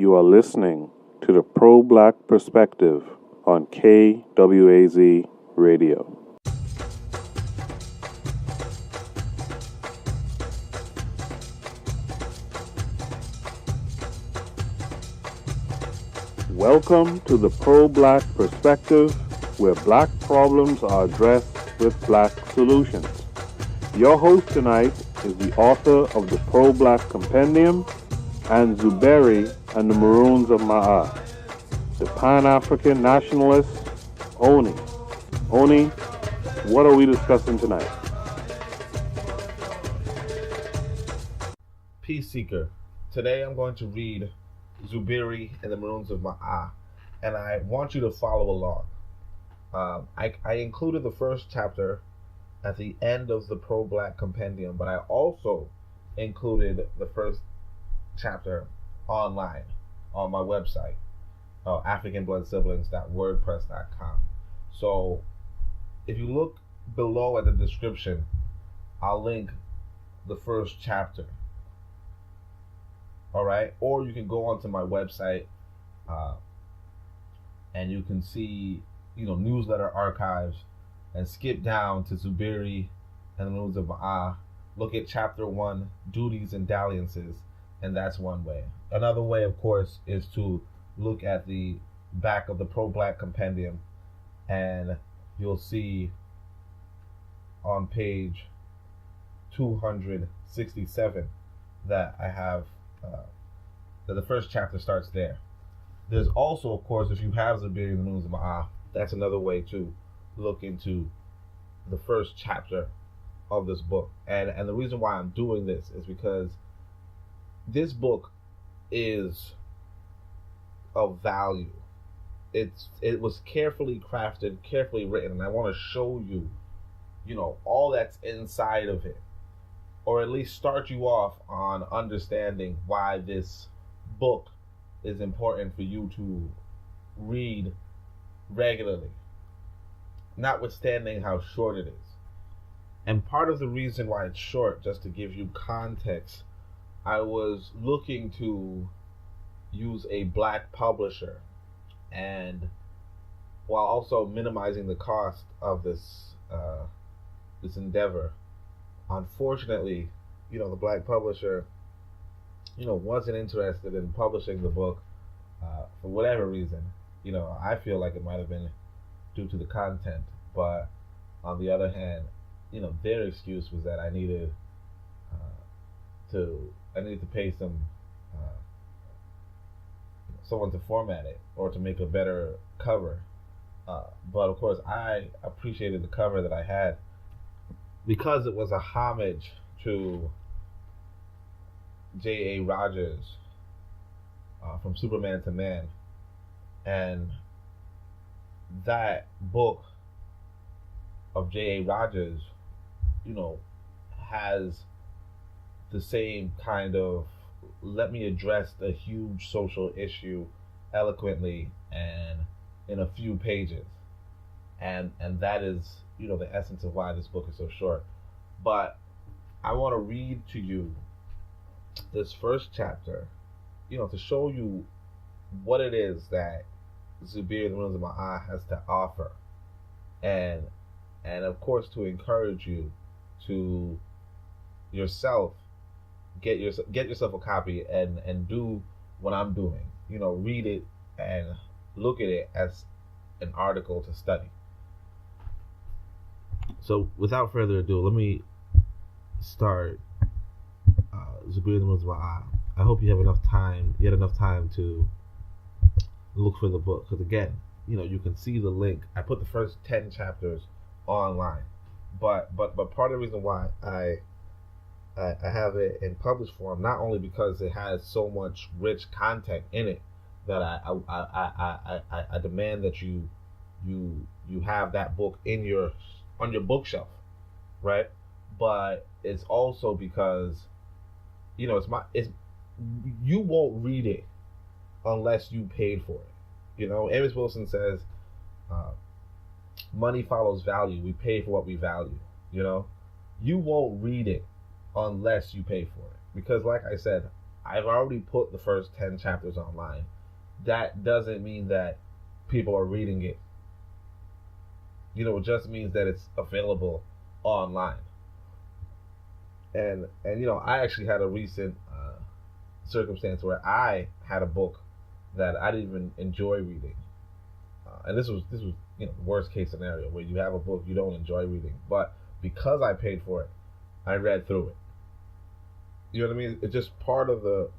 You are listening to the Pro-Black Perspective on KWAZ Radio. Welcome to the Pro-Black Perspective, where black problems are addressed with black solutions. Your host tonight is the author of the Pro-Black Compendium and Zuberi and the Maroons of Maa, the Pan-African Nationalist, Oni. Oni, what are we discussing tonight? Peace Seeker. Today I'm going to read Zuberi and the Maroons of Maa, and I want you to follow along. I included the first chapter at the end of the Pro-Black Compendium, but I also included the first chapter online on my website, africanbloodsiblings.wordpress.com. So if you look below at the description, I'll link the first chapter. All right, or you can go onto my website and you can see, newsletter archives and skip down to Zuberi and the Maroons of Maa. Look at chapter 1, duties and dalliances, and that's one way. Another way, of course, is to look at the back of the Pro-Black Compendium, and you'll see on page 267 that I have that the first chapter starts there. There's also, of course, if you have Zuberi and the Maroons of Maa, that's another way to look into the first chapter of this book. And the reason why I'm doing this is because this book is of value. It was carefully crafted, carefully written, and I want to show you, all that's inside of it, or at least start you off on understanding why this book is important for you to read regularly, notwithstanding how short it is. And part of the reason why it's short, just to give you context, I was looking to use a black publisher, and while also minimizing the cost of this endeavor. Unfortunately, the black publisher, wasn't interested in publishing the book for whatever reason. I feel like it might have been due to the content, but on the other hand, their excuse was that I needed to pay someone to format it or to make a better cover. But of course, I appreciated the cover that I had, because it was a homage to J.A. Rogers from Superman to Man. And that book of J.A. Rogers, has the same kind of, let me address the huge social issue eloquently and in a few pages. And that is, the essence of why this book is so short. But I want to read to you this first chapter, to show you what it is that Zuberi and the Maroons of Maa has to offer, and of course to encourage you to yourself get yourself a copy and do what I'm doing. Read it and look at it as an article to study. So without further ado, let me start Zuberi and the Maroons of Maa. I hope you had enough time to look for the book, because again, you can see the link. I put the first 10 chapters online, but part of the reason why I have it in published form, not only because it has so much rich content in it that I demand that you have that book on your bookshelf, right? But it's also because you won't read it unless you paid for it. Amos Wilson says, money follows value. We pay for what we value. You won't read it unless you pay for it, because like I said, I've already put the first 10 chapters online. That doesn't mean that people are reading it. It just means that it's available online. And I actually had a recent circumstance where I had a book that I didn't even enjoy reading. And this was the worst case scenario, where you have a book you don't enjoy reading, but because I paid for it, I read through it. You know what I mean? It's just part of the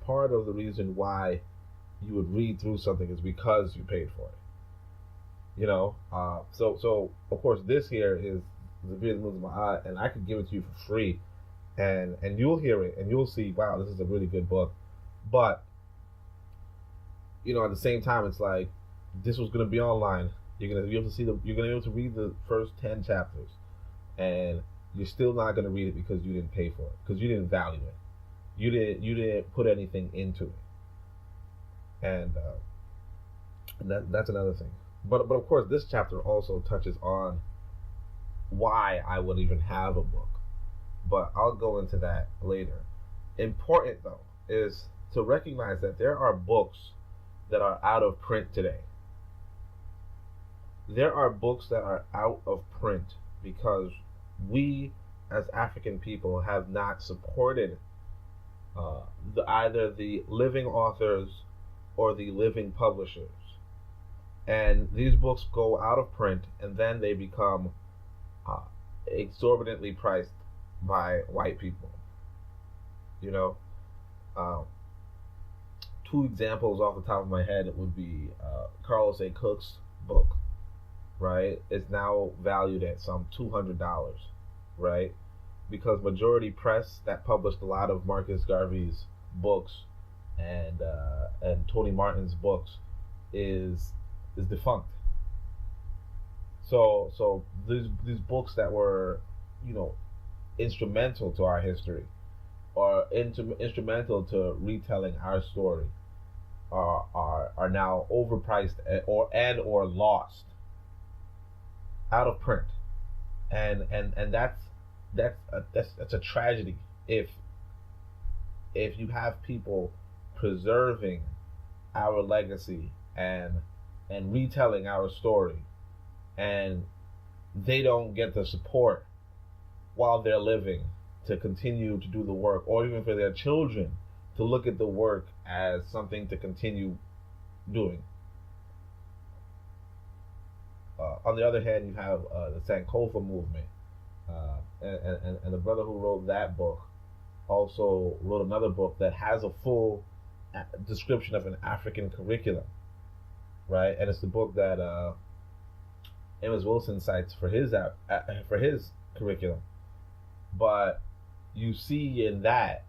reason why you would read through something is because you paid for it. So of course this here is the Maroons of Maa, and I could give it to you for free, and you'll hear it and you'll see, wow, this is a really good book. But at the same time, it's like, this was going to be online. You're going to be able to you're going to be able to read the first 10 chapters, and you're still not going to read it because you didn't pay for it, because you didn't value it. You didn't put anything into it. And that's another thing. But of course, this chapter also touches on why I would even have a book. But I'll go into that later. Important, though, is to recognize that there are books that are out of print today. There are books that are out of print because we, as African people, have not supported either the living authors or the living publishers. And these books go out of print, and then they become exorbitantly priced by white people. Two examples off the top of my head would be Carlos A. Cook's book, right? It's now valued at some $200, right? Because Majority Press, that published a lot of Marcus Garvey's books and Tony Martin's books, is defunct. So these books that were, instrumental to our history, or instrumental to retelling our story, are now overpriced or lost, out of print, and that's a tragedy if you have people preserving our legacy and retelling our story, and they don't get the support while they're living to continue to do the work, or even for their children to look at the work as something to continue doing. On the other hand, you have the Sankofa movement, and the brother who wrote that book also wrote another book that has a full description of an African curriculum, right? And it's the book that Amos Wilson cites for his curriculum. But you see in that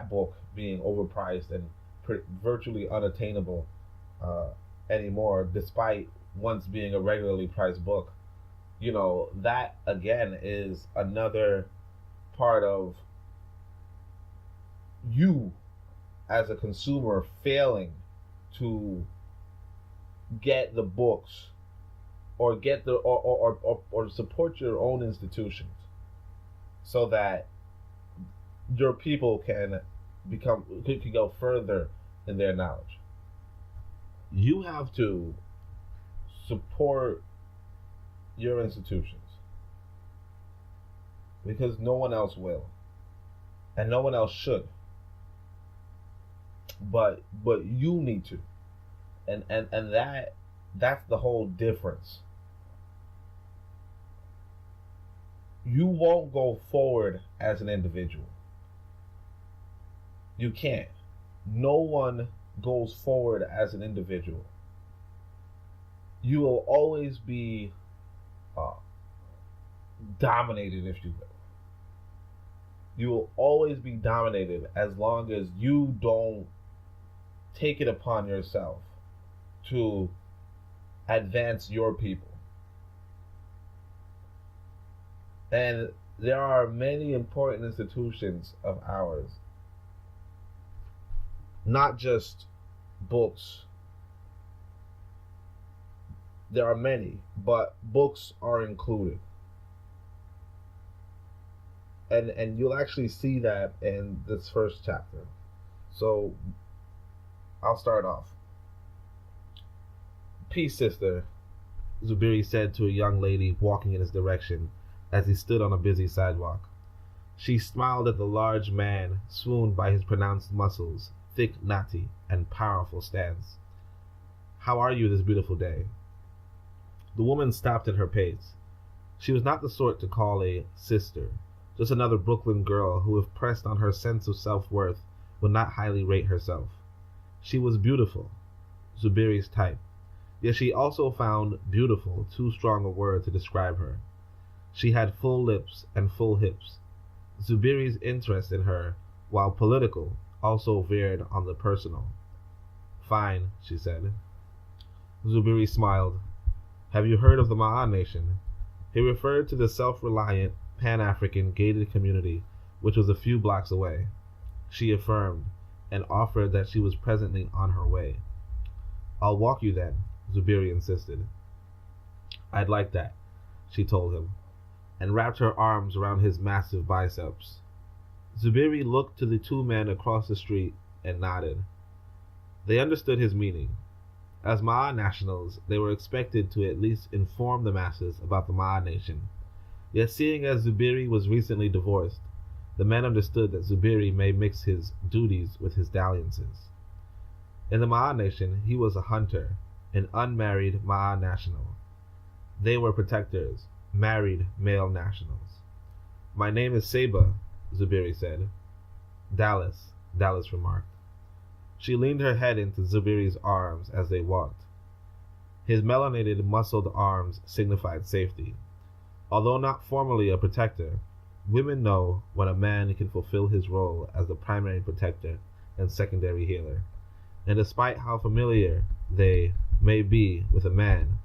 book being overpriced and virtually unattainable anymore, despite once being a regularly priced book. That again is another part of you as a consumer failing to get the books or get the or support your own institutions, so that your people can go further in their knowledge. You have to support your institutions, because no one else will, and no one else should. But you need to, and that's the whole difference. You won't go forward as an individual. You can't. No one goes forward as an individual. You will always be dominated, if you will. You will always be dominated as long as you don't take it upon yourself to advance your people. And there are many important institutions of ours, not just books. There are many, but books are included. And you'll actually see that in this first chapter. So, I'll start off. Peace, sister, Zuberi said to a young lady walking in his direction as he stood on a busy sidewalk. She smiled at the large man, swooned by his pronounced muscles, thick nati, and powerful stance. How are you this beautiful day? The woman stopped at her pace. She was not the sort to call a sister, just another Brooklyn girl who, if pressed on her sense of self-worth, would not highly rate herself. She was beautiful, Zuberi's type, yet she also found beautiful too strong a word to describe her. She had full lips and full hips. Zuberi's interest in her, while political, also veered on the personal. Fine, she said. Zuberi smiled. Have you heard of the Maa Nation? He referred to the self-reliant, Pan-African gated community, which was a few blocks away. She affirmed, and offered that she was presently on her way. I'll walk you then, Zuberi insisted. I'd like that, she told him, and wrapped her arms around his massive biceps. Zuberi looked to the two men across the street and nodded. They understood his meaning. As Maa nationals, they were expected to at least inform the masses about the Maa Nation. Yet seeing as Zuberi was recently divorced, the men understood that Zuberi may mix his duties with his dalliances. In the Maa Nation, he was a hunter, an unmarried Maa national. They were protectors, married male nationals. My name is Seba, Zuberi said. Dallas remarked. She leaned her head into Zuberi's arms as they walked. His melanated, muscled arms signified safety. Although not formally a protector, women know when a man can fulfill his role as the primary protector and secondary healer. And despite how familiar they may be with a man,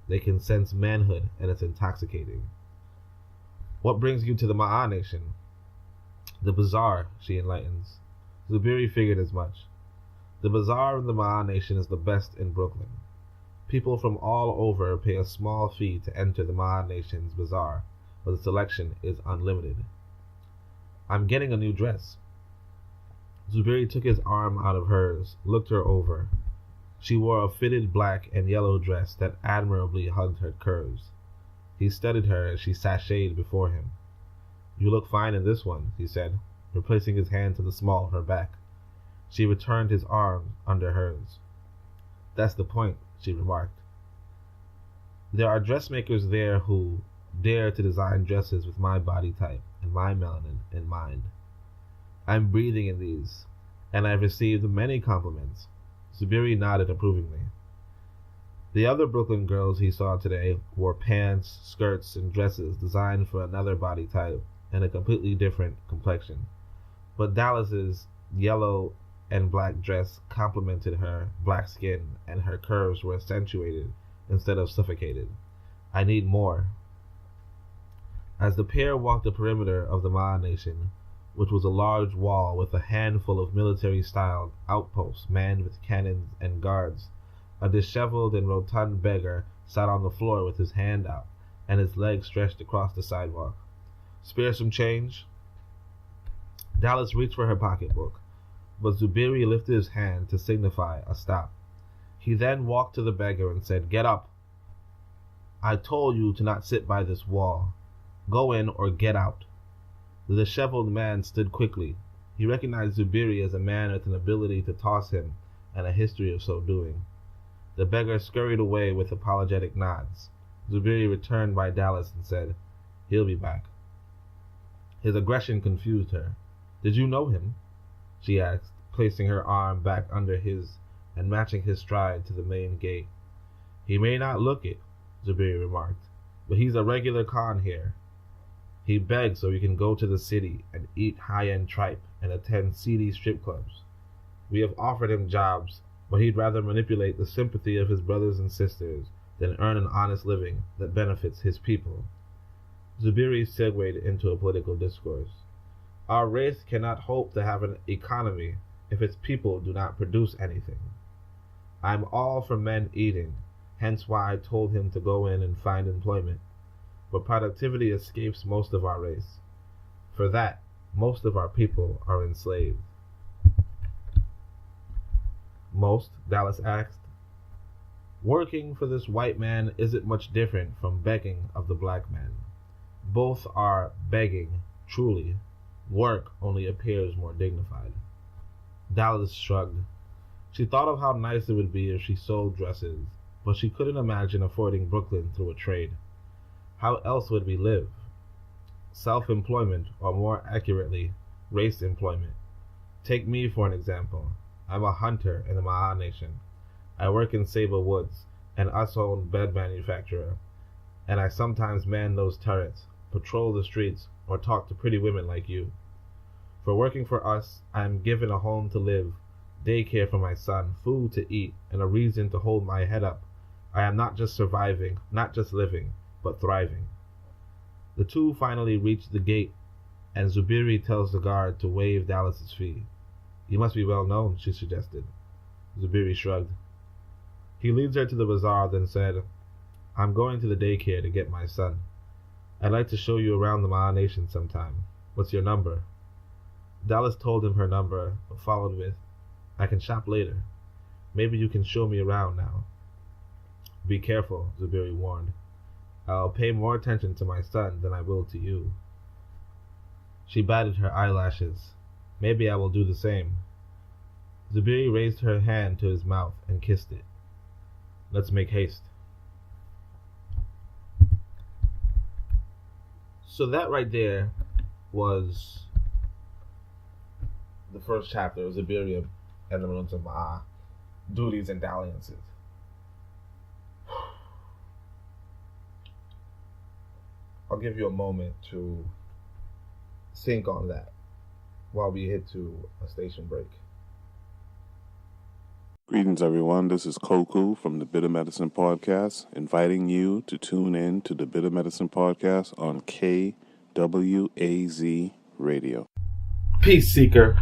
they can sense manhood, and it's intoxicating. What brings you to the Maa Nation? The bazaar, she enlightens. Zuberi figured as much. The bazaar in the Maa Nation is the best in Brooklyn. People from all over pay a small fee to enter the Maa Nation's bazaar, but the selection is unlimited. I'm getting a new dress. Zuberi took his arm out of hers, looked her over. She wore a fitted black and yellow dress that admirably hugged her curves. He studied her as she sashayed before him. You look fine in this one, he said, replacing his hand to the small of her back. She returned his arm under hers. That's the point, she remarked. There are dressmakers there who dare to design dresses with my body type and my melanin in mind. I'm breathing in these, and I've received many compliments. Zuberi nodded approvingly. The other Brooklyn girls he saw today wore pants, skirts, and dresses designed for another body type and a completely different complexion. But Dallas's yellow and black dress complemented her black skin, and her curves were accentuated instead of suffocated. I need more. As the pair walked the perimeter of the Maa Nation, which was a large wall with a handful of military-styled outposts manned with cannons and guards, a disheveled and rotund beggar sat on the floor with his hand out and his legs stretched across the sidewalk. Spare some change? Dallas reached for her pocketbook, but Zuberi lifted his hand to signify a stop. He then walked to the beggar and said, Get up. I told you to not sit by this wall. Go in or get out. The disheveled man stood quickly. He recognized Zuberi as a man with an ability to toss him and a history of so doing. The beggar scurried away with apologetic nods. Zuberi returned by Dallas and said, He'll be back. His aggression confused her. Did you know him? She asked, placing her arm back under his and matching his stride to the main gate. He may not look it, Zuberi remarked, but he's a regular con here. He begs so he can go to the city and eat high-end tripe and attend seedy strip clubs. We have offered him jobs, but he'd rather manipulate the sympathy of his brothers and sisters than earn an honest living that benefits his people. Zuberi segued into a political discourse. Our race cannot hope to have an economy if its people do not produce anything. I'm all for men eating, hence why I told him to go in and find employment. But productivity escapes most of our race. For that, most of our people are enslaved. Most, Dallas asked. Working for this white man isn't much different from begging of the black man. Both are begging, truly. Work only appears more dignified. Dallas shrugged. She thought of how nice it would be if she sold dresses, but she couldn't imagine affording Brooklyn through a trade. How else would we live? Self-employment, or more accurately, race employment. Take me for an example. I'm a hunter in the Maa Nation. I work in Sable Woods, an us-owned bed manufacturer, and I sometimes man those turrets, patrol the streets, or talk to pretty women like you. For working for us, I am given a home to live, daycare for my son, food to eat, and a reason to hold my head up. I am not just surviving, not just living, but thriving. The two finally reach the gate, and Zuberi tells the guard to waive Dallas's fee. You must be well known, she suggested. Zuberi shrugged. He leads her to the bazaar, then said, I'm going to the daycare to get my son. I'd like to show you around the Maa Nation sometime. What's your number? Dallas told him her number, followed with, I can shop later. Maybe you can show me around now. Be careful, Zuberi warned. I'll pay more attention to my son than I will to you. She batted her eyelashes. Maybe I will do the same. Zuberi raised her hand to his mouth and kissed it. Let's make haste. So that right there was the first chapter of Zuberi and the Maroons of Maa, duties and dalliances. I'll give you a moment to think on that while we head to a station break. Greetings, everyone. This is Koku from the Bitter Medicine Podcast, inviting you to tune in to the Bitter Medicine Podcast on KWAZ Radio. Peace seeker.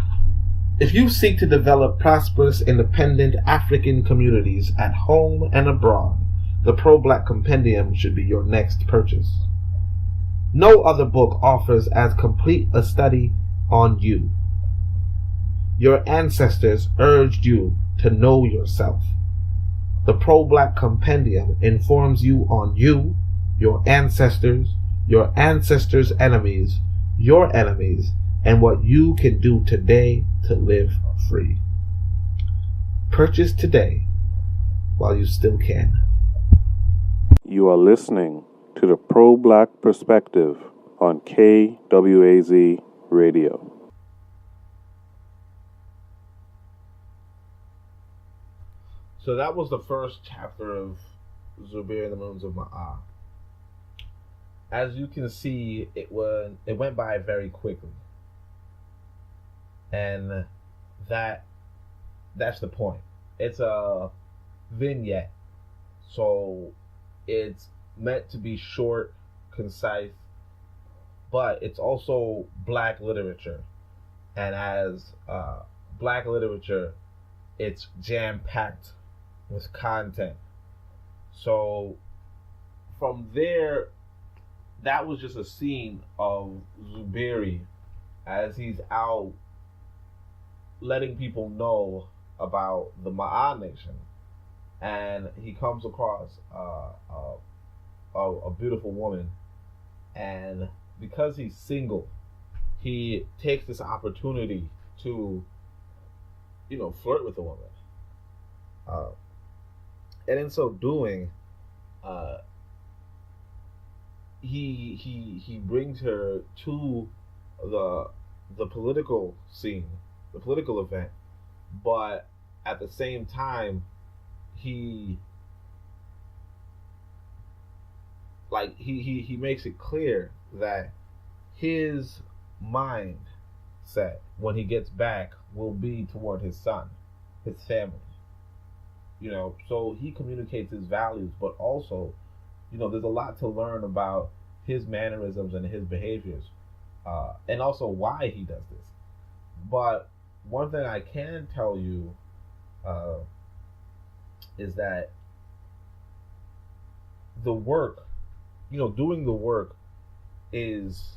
If you seek to develop prosperous, independent African communities at home and abroad, the Pro-Black Compendium should be your next purchase. No other book offers as complete a study on you. Your ancestors urged you to know yourself. The Pro-Black Compendium informs you on you, your ancestors' enemies, your enemies, and what you can do today to live free. Purchase today while you still can. You are listening to the Pro-Black Perspective on KWAZ Radio. So that was the first chapter of Zuberi and the Maroons of Maa. As you can see, it went by very quickly. And that's the point. It's a vignette. So it's meant to be short, concise, but it's also black literature. And as black literature, it's jam-packed with content. So from there, that was just a scene of Zuberi as he's out letting people know about the Maa Nation, and he comes across a beautiful woman, and because he's single, he takes this opportunity to, flirt with the woman. And in so doing, he brings her to the political scene, the political event, but at the same time, he makes it clear that his mindset when he gets back will be toward his son, his family. So he communicates his values, but also, there's a lot to learn about his mannerisms and his behaviors, and also why he does this. But one thing I can tell you is that the work, doing the work is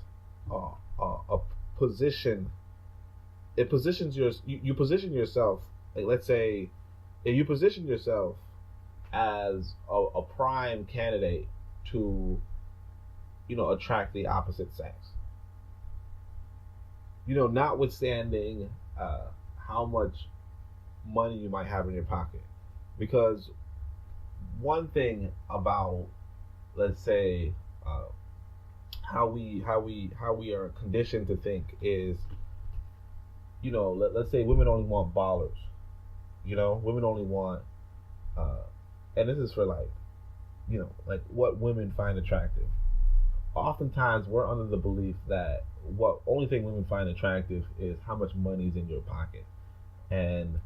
a position. It positions you position yourself. Like, let's say if you position yourself as a prime candidate to, attract the opposite sex, notwithstanding how much money you might have in your pocket, because one thing about, let's say, how we are conditioned to think is, let's say women only want ballers, women only want, and this is for like what women find attractive. Oftentimes we're under the belief that what only thing women find attractive is how much money's in your pocket, and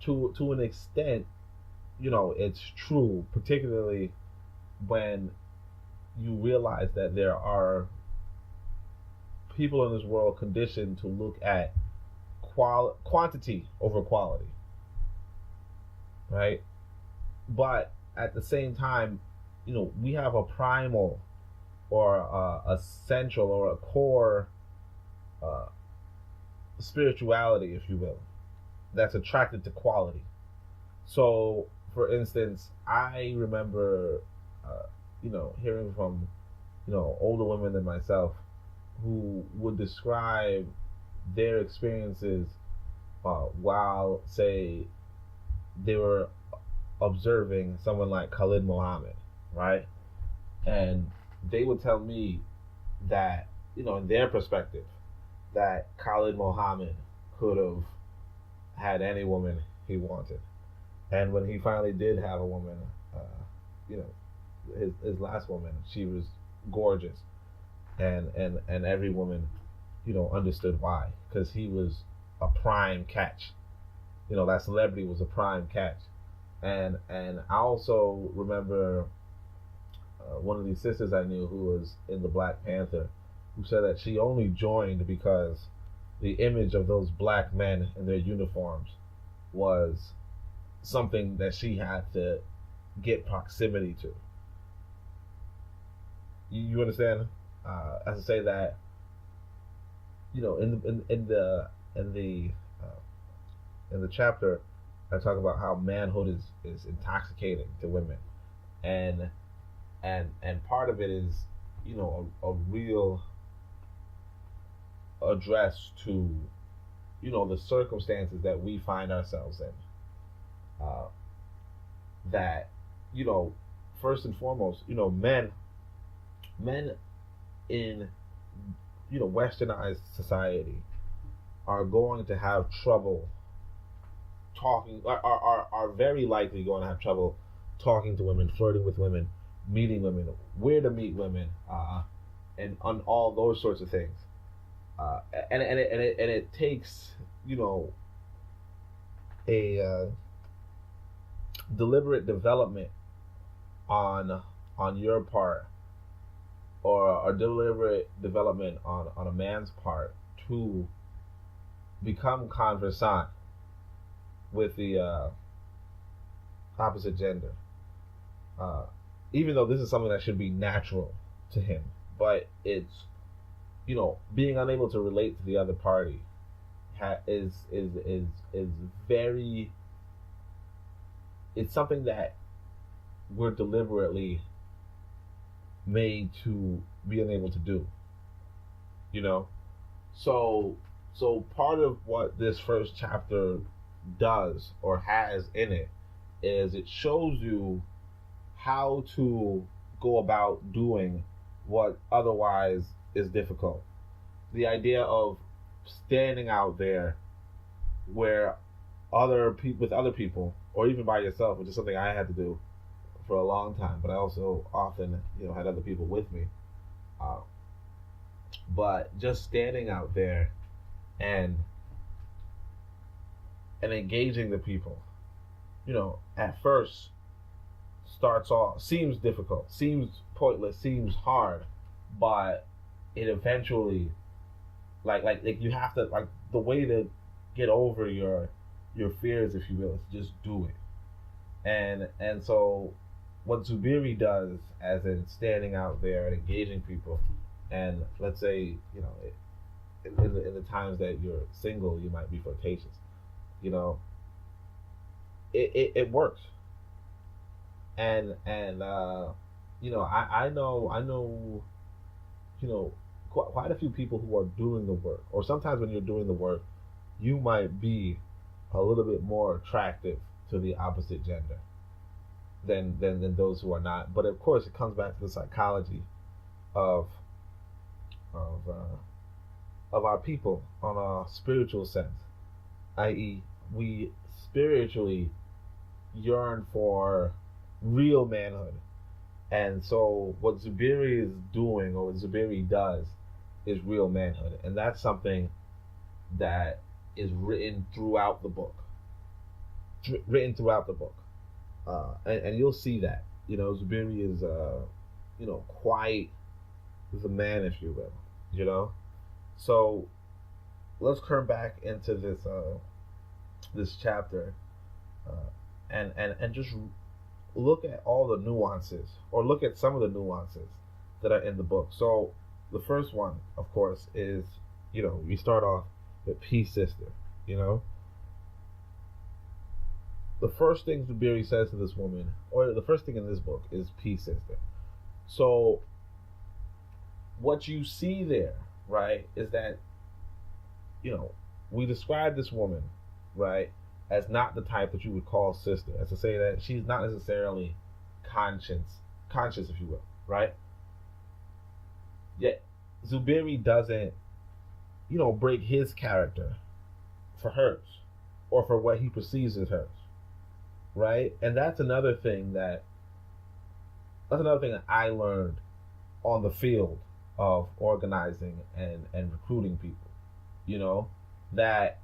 to an extent, it's true, particularly when you realize that there are people in this world conditioned to look at quantity over quality, right? But at the same time, we have a primal or a central or a core spirituality, if you will, that's attracted to quality. So, for instance, I remember, hearing from, older women than myself who would describe their experiences while, say, they were observing someone like Khalid Mohammed, right? And they would tell me that, in their perspective, that Khalid Mohammed could have had any woman he wanted. And when he finally did have a woman, his last woman, she was gorgeous, and every woman, understood why, because he was a prime catch. That celebrity was a prime catch. And I also remember one of these sisters I knew who was in the Black Panther, who said that she only joined because the image of those black men in their uniforms was something that she had to get proximity to. You understand? As to say that, in the chapter, I talk about how manhood is intoxicating to women, and part of it is, a real address to, the circumstances that we find ourselves in. That, first and foremost, men in, westernized society are going to have trouble talking, are very likely going to have trouble talking to women, flirting with women, meeting women, where to meet women, and on all those sorts of things. And it takes, a deliberate development on your part, or a deliberate development on a man's part, to become conversant with the opposite gender. Even though this is something that should be natural to him, but it's, being unable to relate to the other party is very. It's something that we're deliberately made to be unable to do. So part of what this first chapter does, or has in it, is it shows you how to go about doing what otherwise is difficult. The idea of standing out there where with other people, or even by yourself, which is something I had to do for a long time, but I also often, had other people with me. But just standing out there and engaging the people, at first seems difficult, seems pointless, seems hard, but it eventually, like you have to, like, the way to get over your fears, if you will, is just do it. And so what Zuberi does, as in standing out there and engaging people, and let's say, in the times that you're single, you might be flirtatious, it works. And I know quite a few people who are doing the work. Or sometimes when you're doing the work, you might be a little bit more attractive to the opposite gender than those who are not. But of course, it comes back to the psychology of of our people on a spiritual sense, i.e., we spiritually yearn for real manhood. And so what Zuberi is doing, or what Zuberi does, is real manhood. And that's something that is written throughout the book. And you'll see that. Zuberi is, quite the man, if you will. So let's turn back into this chapter, and just look at all the nuances, or look at some of the nuances that are in the book. So the first one, of course, is, we start off with Peace Sister. The first thing Zuberi says to this woman, or the first thing in this book, is Peace Sister. So what you see there, right, is that, we describe this woman, right, as not the type that you would call sister, as to say that she's not necessarily conscious, if you will, right? Yet Zuberi doesn't, break his character for hers, or for what he perceives as hers, right? And that's another thing that I learned on the field of organizing and recruiting people, that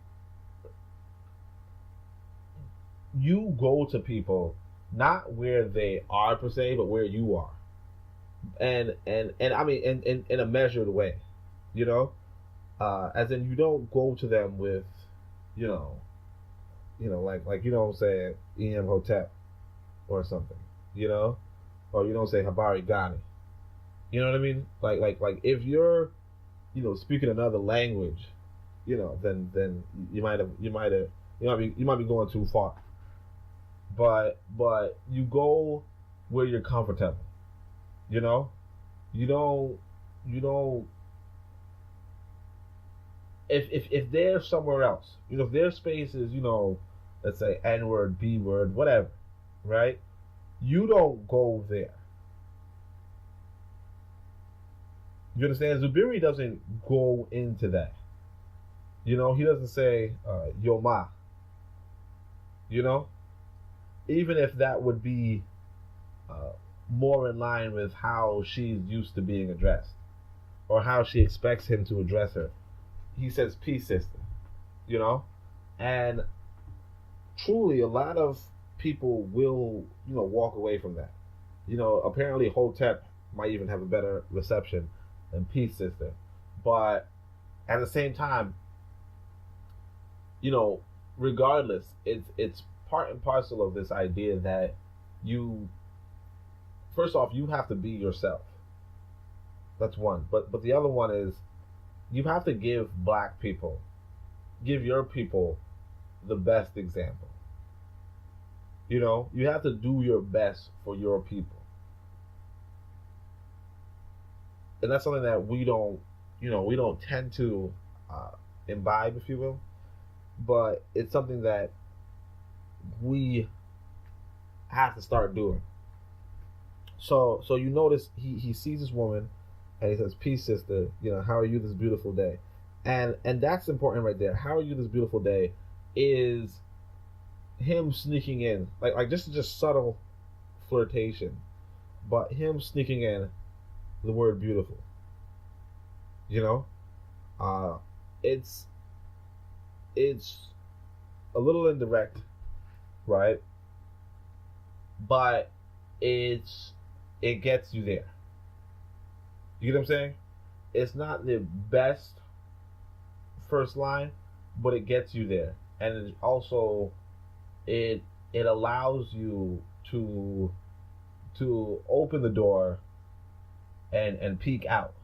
you go to people not where they are per se, but where you are, and I mean in a measured way, as in you don't go to them with, like what I'm saying, EM Hotep or something, or you don't say Habari Ghani, you know what I mean? Like if you're, speaking another language, then you might be going too far. But you go where you're comfortable. You don't if they're somewhere else, if their space is, let's say N word, B word, whatever, right? You don't go there. You understand? Zuberi doesn't go into that. He doesn't say yo ma. Even if that would be more in line with how she's used to being addressed, or how she expects him to address her. He says Peace Sister, and truly a lot of people will, walk away from that. Apparently Hotep might even have a better reception than Peace Sister, but at the same time, regardless, it's part and parcel of this idea that first off, you have to be yourself. That's one. But the other one is, you have to give your people the best example. You have to do your best for your people. And that's something that we don't tend to imbibe, if you will. But it's something that we have to start doing. So you notice he sees this woman and he says, Peace Sister, how are you this beautiful day? And that's important right there. How are you this beautiful day is him sneaking in, like just subtle flirtation, but him sneaking in the word beautiful. It's a little indirect, right? But it gets you there. You get what I'm saying? It's not the best first line, but it gets you there, and it also it allows you to open the door and peek out.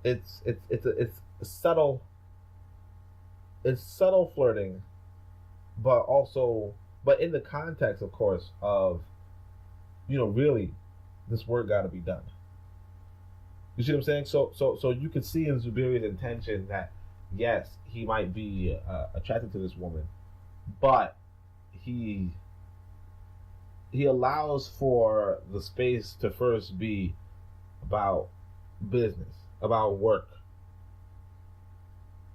It's subtle. It's subtle flirting, but in the context, of course, of really, this work got to be done. You see what I'm saying? So you could see in Zuberi's intention that yes, he might be attracted to this woman, but he allows for the space to first be about business, about work.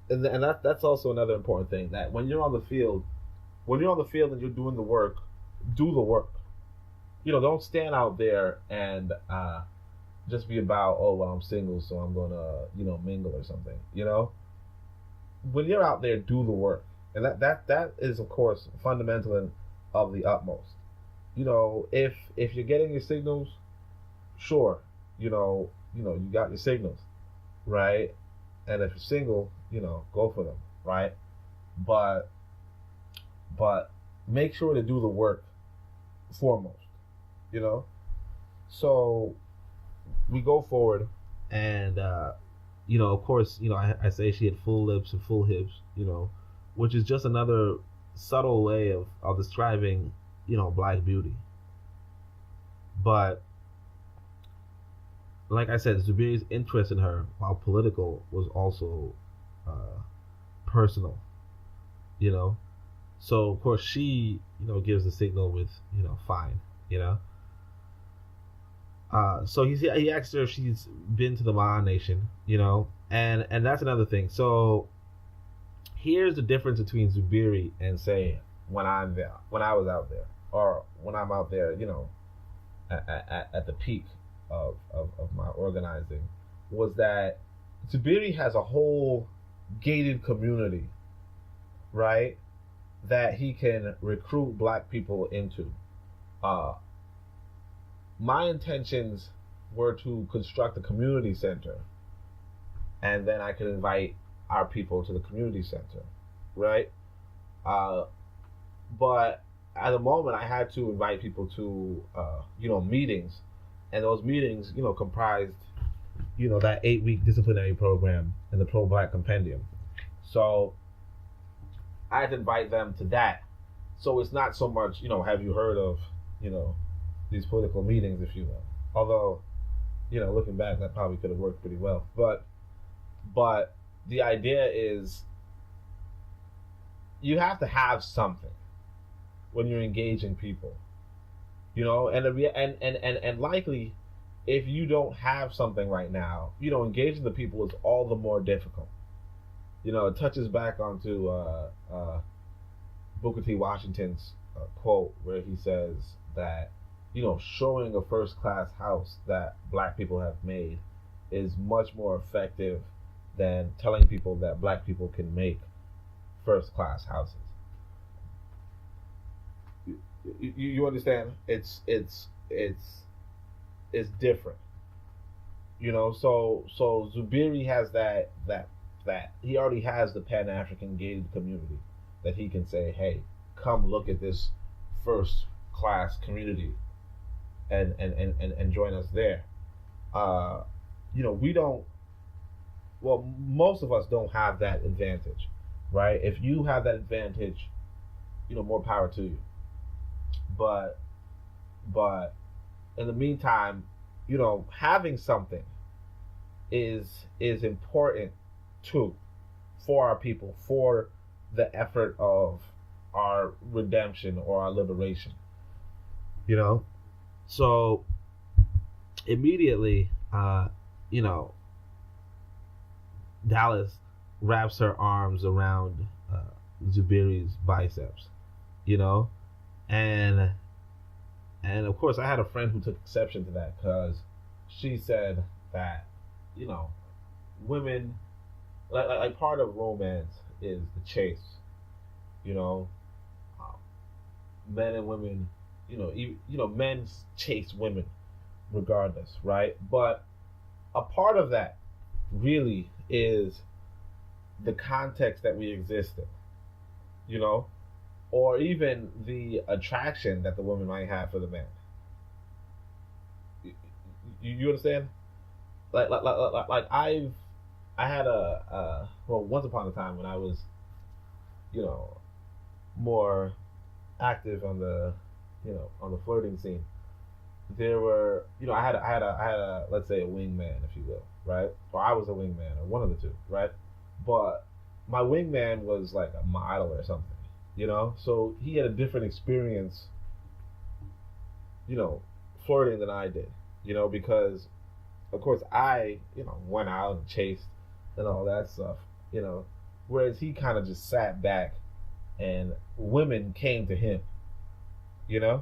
And that's also another important thing, that when you're on the field and you're doing the work, do the work. Don't stand out there and just be about, oh, well, I'm single, so I'm gonna mingle or something. When you're out there, do the work, and that is, of course, fundamental and of the utmost. If you're getting your signals, sure, you got your signals, right? And if you're single, go for them, right? But make sure to do the work foremost, So we go forward, and of course, I say she had full lips and full hips, which is just another subtle way of describing, black beauty. But like I said, Zuberi's interest in her, while political, was also personal, So of course she, gives the signal with, fine, So he asked her if she's been to the Maa Nation, and that's another thing. So here's the difference between Zuberi and, say, when I was out there, or when I'm out there, at the peak of my organizing, was that Zuberi has a whole gated community, right, that he can recruit black people into. My intentions were to construct a community center, and then I could invite our people to the community center, right? But at the moment, I had to invite people to, meetings, and those meetings, comprised, that 8-week disciplinary program and the Pro-Black Compendium. So I had to invite them to that. So it's not so much, have you heard of, these political meetings, if you will. Although, looking back, that probably could have worked pretty well. But the idea is, you have to have something when you're engaging people, and likely, if you don't have something right now, engaging the people is all the more difficult. It touches back onto Booker T. Washington's quote, where he says that, showing a first-class house that black people have made is much more effective than telling people that black people can make first-class houses. You understand? It's different. So Zuberi has that he already has the Pan-African gated community that he can say, hey, come look at this first-class community and join us there. We don't, well, most of us don't have that advantage, right? If you have that advantage, more power to you. But in the meantime, having something is important too, for our people, for the effort of our redemption or our liberation. So immediately, Dallas wraps her arms around Zuberi's biceps, and of course I had a friend who took exception to that, because she said that, women, like part of romance is the chase, men and women, men chase women regardless, right? But a part of that really is the context that we exist in, or even the attraction that the woman might have for the man. You understand? Like I had well, once upon a time when I was, more active on the, on the flirting scene, there were, I had a, let's say, a wingman, if you will, right? Or I was a wingman, or one of the two, right? But my wingman was like a model or something, so he had a different experience, flirting than I did, because of course I, went out and chased and all that stuff, whereas he kind of just sat back and women came to him, yeah,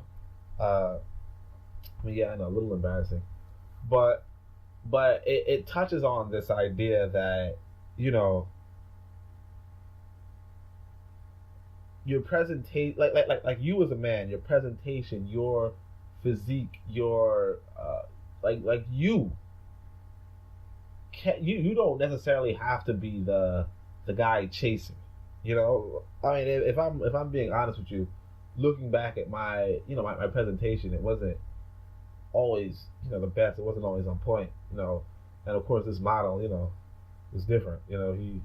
I know, a little embarrassing, but it touches on this idea that, your presentation, like you as a man, your presentation, your physique, your like you can't, you don't necessarily have to be the guy chasing. I mean, if I'm being honest with you, looking back at my my presentation, it wasn't always the best. It wasn't always on point. And of course this model was different. He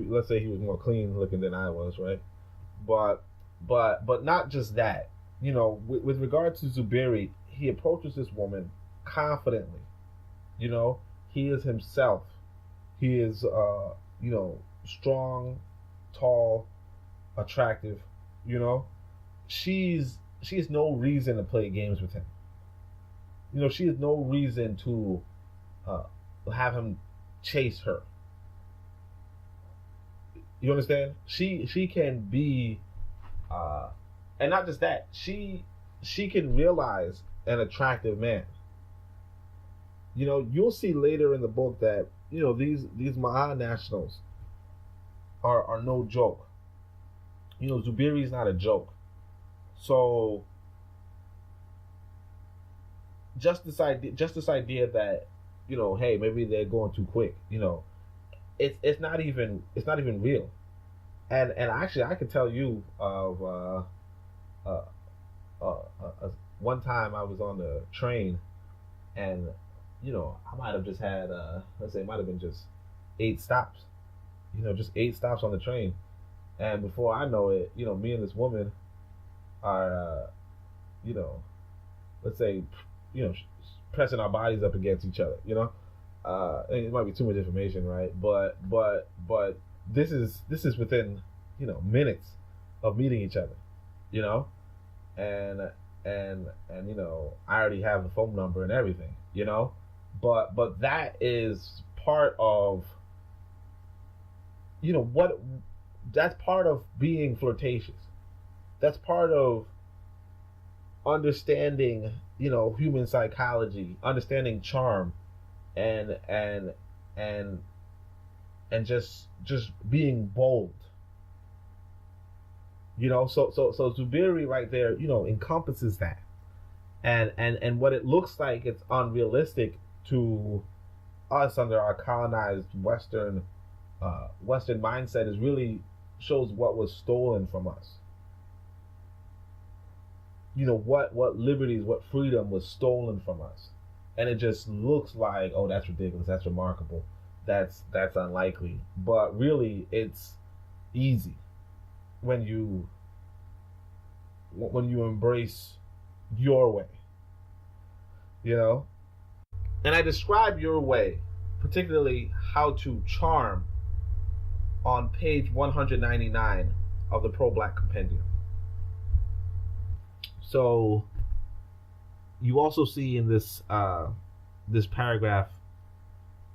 let's say he was more clean looking than I was, right? But not just that. With regard to Zuberi, he approaches this woman confidently. He is himself. He is strong, tall, attractive. She has no reason to play games with him. She has no reason to have him chase her. You understand? She can be, and not just that. She can realize an attractive man. You'll see later in the book that these Maa nationals are no joke. Zuberi's not a joke. So just this idea that hey, maybe they're going too quick. It's not even real. And actually, I could tell you of one time I was on the train, and I might have just had let's say it might have been just 8 stops. Just 8 stops on the train, and before I know it, me and this woman are let's say pressing our bodies up against each other. And it might be too much information, right? But this is within minutes of meeting each other, and I already have the phone number and everything, but that is part of that's part of being flirtatious. That's part of understanding human psychology, understanding charm, and just being bold. So Zuberi right there, encompasses that. And what it looks like it's unrealistic to us under our colonized Western mindset is really shows what was stolen from us. What liberties, what freedom was stolen from us. And it just looks like, oh, that's ridiculous, that's remarkable, that's unlikely. But really, it's easy when you embrace your way. And I describe your way, particularly how to charm, on page 199 of the Pro-Black Compendium. So you also see in this this paragraph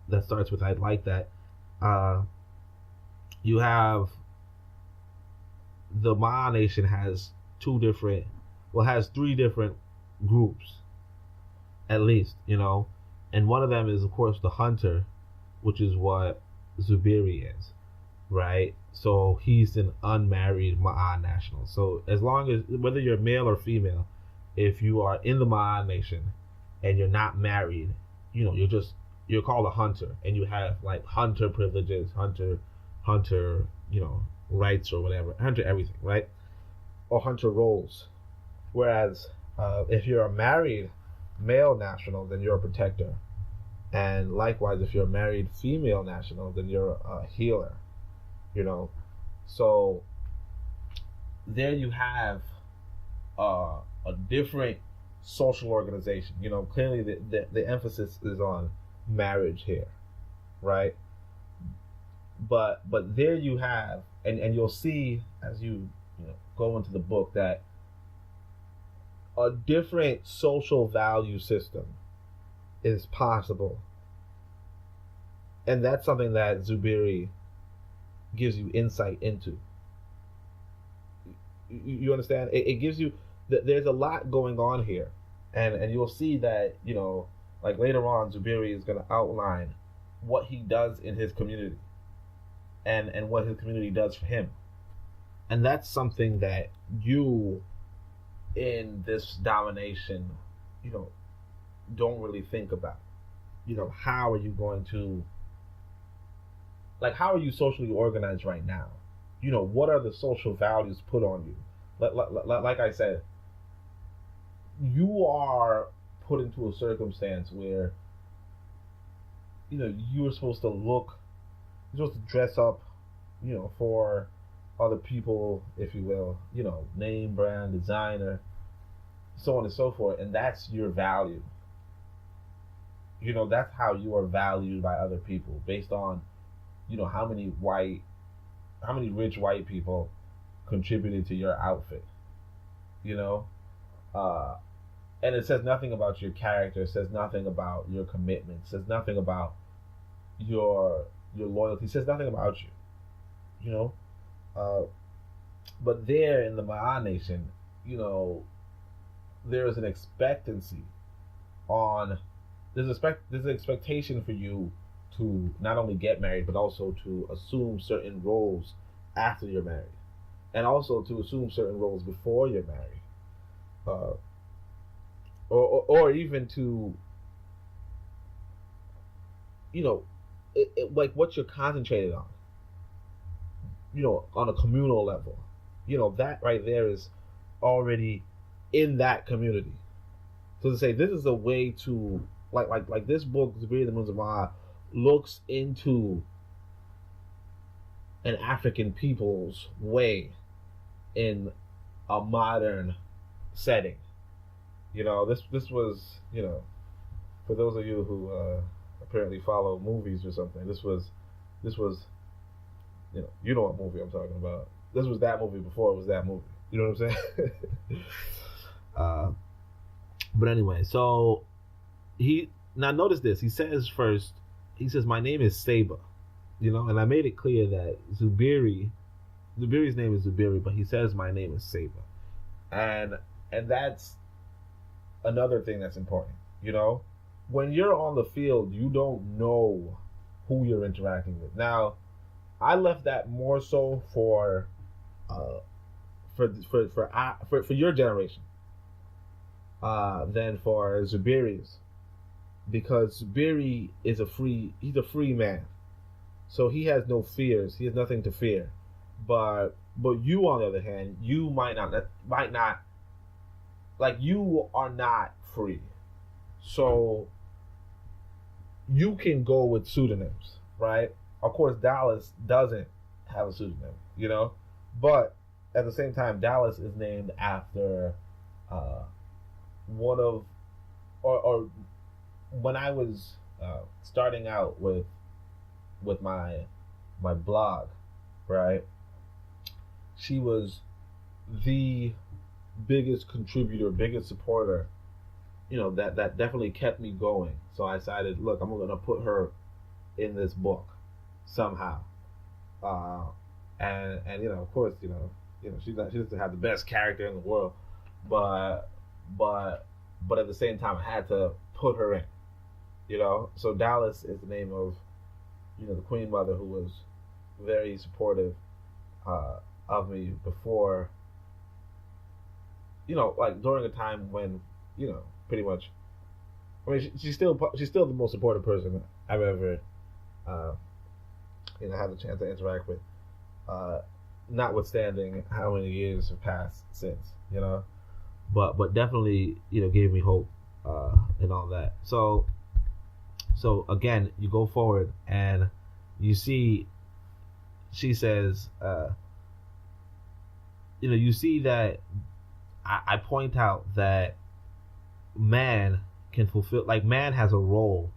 that starts with "I'd like that," you have the Maa Nation has three different groups, at least, and one of them is, of course, the hunter, which is what Zuberi is, right? So he's an unmarried Maa national. So as long as, whether you're male or female, if you are in the Maa Nation and you're not married, you're called a hunter, and you have like hunter privileges, hunter, rights or whatever, hunter everything, right? Or hunter roles. Whereas if you're a married male national, then you're a protector. And likewise, if you're a married female national, then you're a healer. So there you have a different social organization. Clearly the emphasis is on marriage here, right? But there you have, and you'll see as you go into the book that a different social value system is possible, and that's something that Zuberi gives you insight into. You understand? It gives you there's a lot going on here, and you'll see that like later on Zuberi is going to outline what he does in his community and what his community does for him, and that's something that you in this domination don't really think about. How are you going to, how are you socially organized right now? What are the social values put on you? Like I said, you are put into a circumstance where you're supposed to dress up for other people, if you will, name brand, designer, so on and so forth, and that's your value. That's how you are valued by other people, based on how many rich white people contributed to your outfit. And it says nothing about your character, it says nothing about your commitment, it says nothing about your loyalty, it says nothing about you. But there in the Maa Nation, there is an expectancy there's an expectation for you to not only get married, but also to assume certain roles after you're married, and also to assume certain roles before you're married, or even to like what you're concentrated on, on a communal level. That right there is already in that community. So to say this is a way to like this book, Zuberi the Maroons of Maa, looks into an African people's way in a modern setting. This was, for those of you who apparently follow movies or something, this was you know what movie I'm talking about. This was that movie before it was that movie. You know what I'm saying? But anyway, so now notice this. He says first, my name is Saba, and I made it clear that Zuberi's name is Zuberi, but he says my name is Saba, and that's another thing that's important. When you're on the field, you don't know who you're interacting with. Now, I left that more so for your generation than for Zuberi's, because Zuberi is he's a free man, so he has no fears. He has nothing to fear. But you, on the other hand, you might not like, you are not free, so you can go with pseudonyms, right? Of course, Dallas doesn't have a pseudonym, but at the same time, Dallas is named after one of, or when I was starting out with my blog, right? She was the biggest contributor, biggest supporter, that definitely kept me going. So I decided, look, I'm going to put her in this book somehow, and of course, she doesn't have the best character in the world, but at the same time, I had to put her in, So Dallas is the name of, the Queen Mother, who was very supportive of me before, like during a time when, pretty much, I mean, she's still the most supportive person I've ever, had the chance to interact with, notwithstanding how many years have passed since, but definitely, gave me hope, and all that. So again, you go forward and you see she says, you see that I point out that man can fulfill, like, man has a role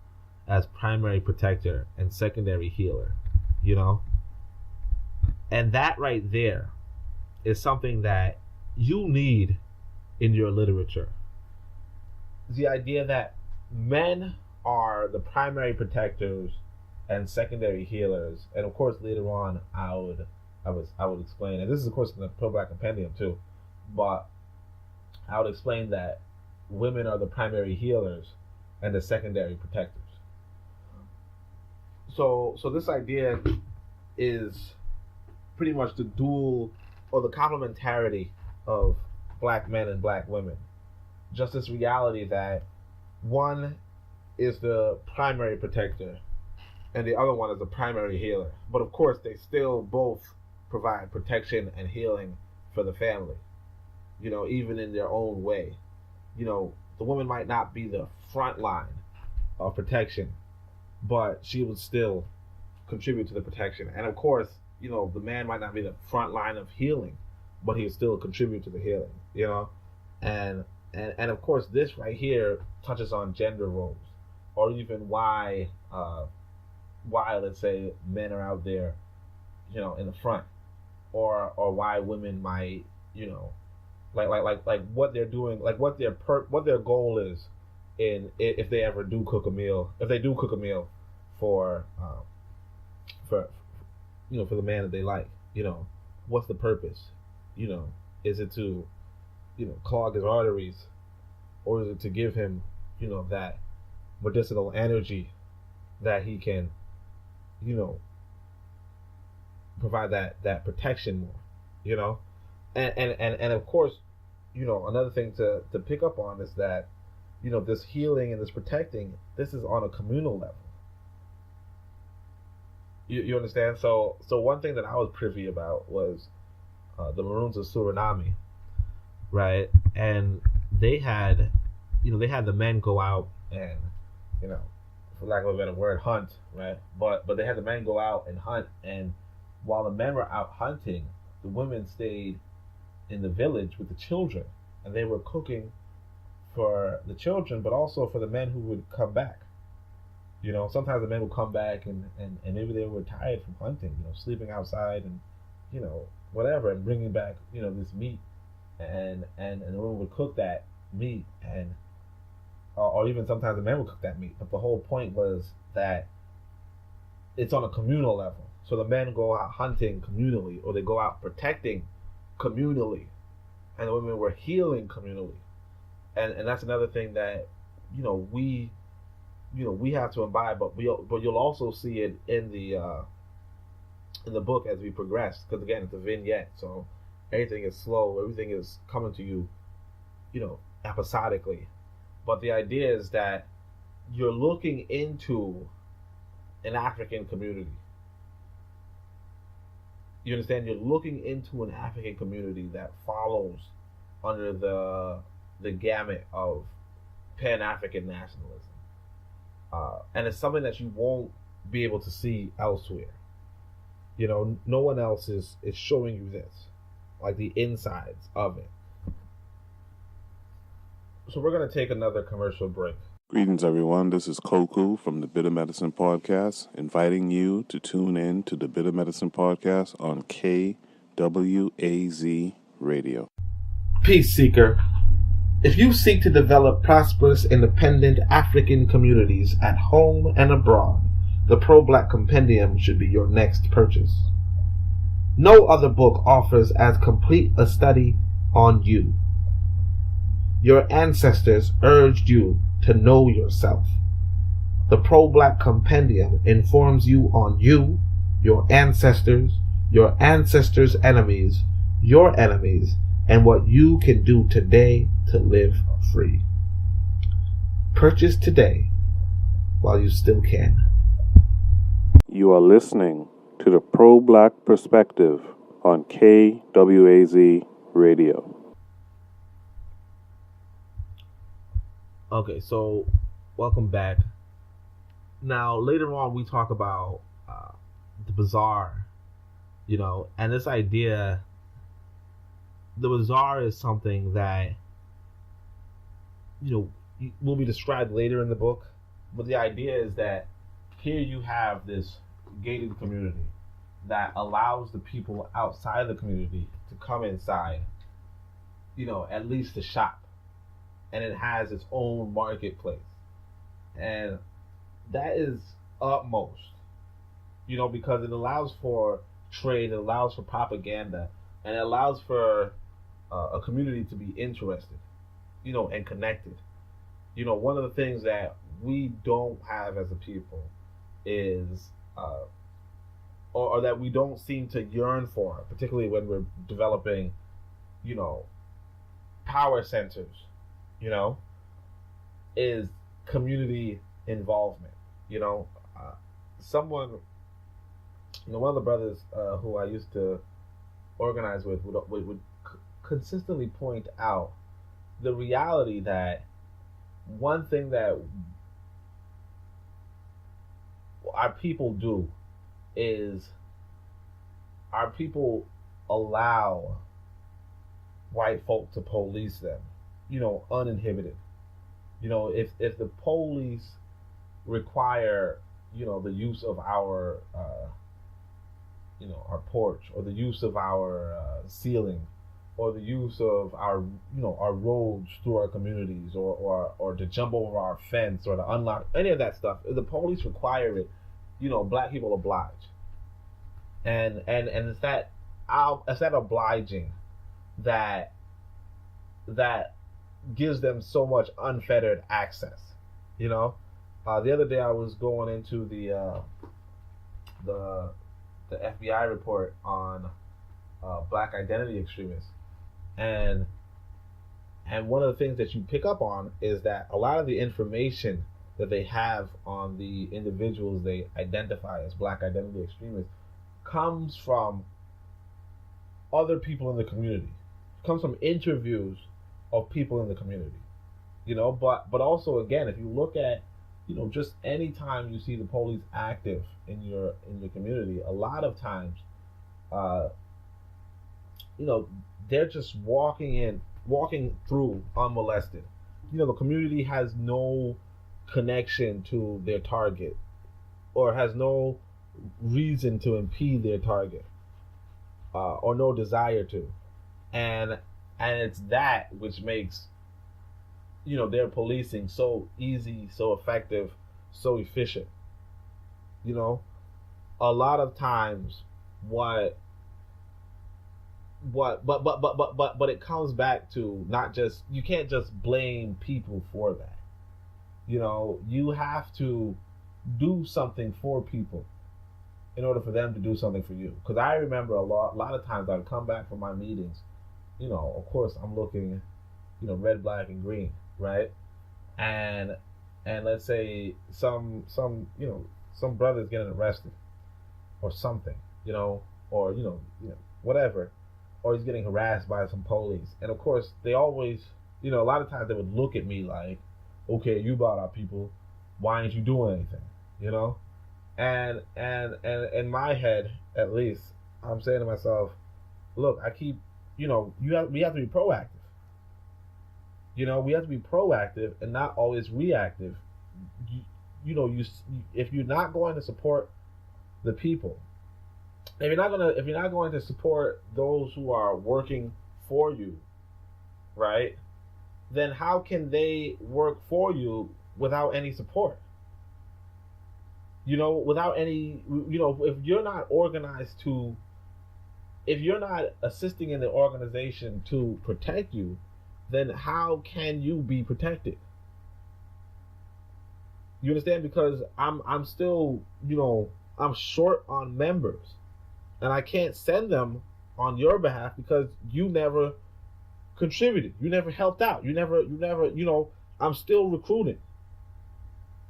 as primary protector and secondary healer, and that right there is something that you need in your literature. The idea that men are the primary protectors and secondary healers, and of course later on I would explain, and this is of course in the Pro-Black Compendium too, but I would explain that women are the primary healers and the secondary protectors. So this idea is pretty much the dual or the complementarity of black men and black women. Just this reality that one is the primary protector and the other one is the primary healer. But of course, they still both provide protection and healing for the family, even in their own way. The woman might not be the front line of protection, but she would still contribute to the protection. And of course, the man might not be the front line of healing, but he would still contribute to the healing, and of course, this right here touches on gender roles, or even why let's say men are out there, in the front, or why women might, like what they're doing, like what their goal is if they ever do cook a meal, for for the man that they like, what's the purpose, is it to clog his arteries, or is it to give him that medicinal energy that he can provide that protection more, and of course, another thing to pick up on is that this healing and this protecting, this is on a communal level. You understand? So one thing that I was privy about was the Maroons of Suriname, right? And they had the men go out and, for lack of a better word, hunt, right? But they had the men go out and hunt, and while the men were out hunting, the women stayed in the village with the children, and they were cooking for the children, but also for the men who would come back. Sometimes the men would come back and maybe they were tired from hunting, sleeping outside and, whatever, and bringing back, this meat, and the women would cook that meat, and or even sometimes the men would cook that meat. But the whole point was that it's on a communal level. So the men go out hunting communally, or they go out protecting communally, and the women were healing communally. And that's another thing that we have to imbibe, but you'll also see it in the book as we progress, because again, it's a vignette, so everything is slow, everything is coming to you, episodically. But the idea is that you're looking into an African community. You understand? You're looking into an African community that follows under the gamut of Pan-African nationalism. And it's something that you won't be able to see elsewhere. No one else is showing you this, like the insides of it. So we're going to take another commercial break. Greetings, everyone. This is Koku from the Bitter Medicine Podcast, inviting you to tune in to the Bitter Medicine Podcast on KWAZ Radio. Peace Seeker. If you seek to develop prosperous, independent African communities at home and abroad, the Pro-Black Compendium should be your next purchase. No other book offers as complete a study on you. Your ancestors urged you to know yourself. The Pro-Black Compendium informs you on you, your ancestors' enemies, your enemies, and what you can do today to live free. Purchase today while you still can. You are listening to the Pro-Black Perspective on KWAZ Radio. Okay, so welcome back. Now, later on, we talk about the bizarre And this idea, the bazaar is something that, will be described later in the book. But the idea is that here you have this gated community that allows the people outside the community to come inside, at least to shop. And it has its own marketplace. And that is utmost, because it allows for trade, it allows for propaganda, and it allows for a community to be interested, and connected. One of the things that we don't have as a people is, or that we don't seem to yearn for, particularly when we're developing, power centers, is community involvement. Someone, one of the brothers who I used to organize with would consistently point out the reality that one thing that our people do is our people allow white folk to police them, uninhibited. If the police require, the use of our, our porch, or the use of our ceiling, or the use of our, our roads through our communities, or to jump over our fence, or to unlock any of that stuff, if the police require it, black people oblige. And it's that obliging that gives them so much unfettered access. The other day I was going into the FBI report on black identity extremists, and one of the things that you pick up on is that a lot of the information that they have on the individuals they identify as black identity extremists comes from other people in the community. It comes from interviews of people in the community. But also, again, if you look at, just any time you see the police active in your community, a lot of times, they're just walking through unmolested. The community has no connection to their target, or has no reason to impede their target, or no desire to, and it's that which makes their policing so easy, so effective, so efficient. A lot of times but it comes back to not just, you can't just blame people for that. You have to do something for people in order for them to do something for you. Because I remember a lot of times I'd come back from my meetings, of course I'm looking, red, black, and green, right? And let's say some brother's getting arrested or something, or whatever, or he's getting harassed by some police. And of course they always, a lot of times they would look at me like, okay, you brought our people, why ain't you doing anything? And in my head, at least, I'm saying to myself, look, I keep, we have to be proactive. We have to be proactive and not always reactive. If you're not going to support the people, if you're not going to support those who are working for you, right? Then how can they work for you without any support? Without any, if you're not organized to, if you're not assisting in the organization to protect you, then how can you be protected? You understand? Because I'm still, I'm short on members, and I can't send them on your behalf because you never contributed. You never helped out. You never, I'm still recruiting.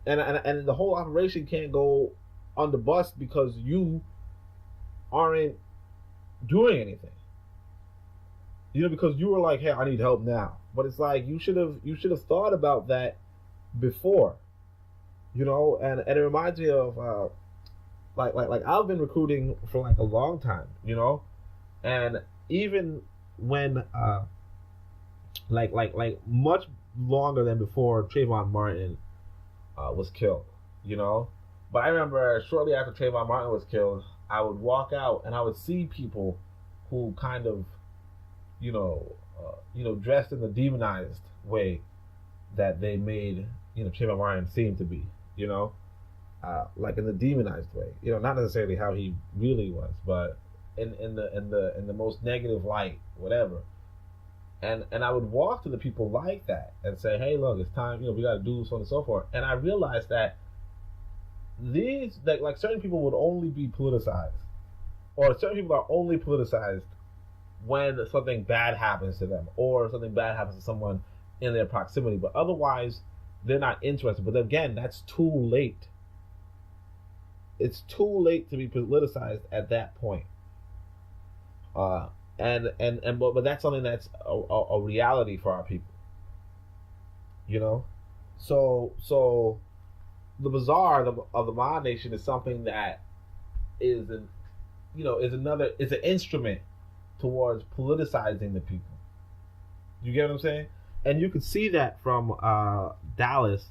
And the whole operation can't go on the bus because you aren't doing anything. Because you were like, hey, I need help now. But it's like you should have thought about that before. And it reminds me of like I've been recruiting for like a long time, you know, and even when like much longer than before Trayvon Martin was killed, you know. But I remember shortly after Trayvon Martin was killed, I would walk out and I would see people who kind of, dressed in the demonized way that they made, Trayvon Martin seem to be, like in the demonized way, not necessarily how he really was, but in the most negative light, whatever. And I would walk to the people like that and say, hey, look, it's time, we got to do so on and so forth. And I realized that these, like certain people would only be politicized, or certain people are only politicized when something bad happens to them, or something bad happens to someone in their proximity. But otherwise, they're not interested. But again, that's too late. It's too late to be politicized at that point. But that's something that's a reality for our people. So the bazaar of the Maa Nation is something that is an instrument towards politicizing the people. You get what I'm saying? And you could see that from Dalliance,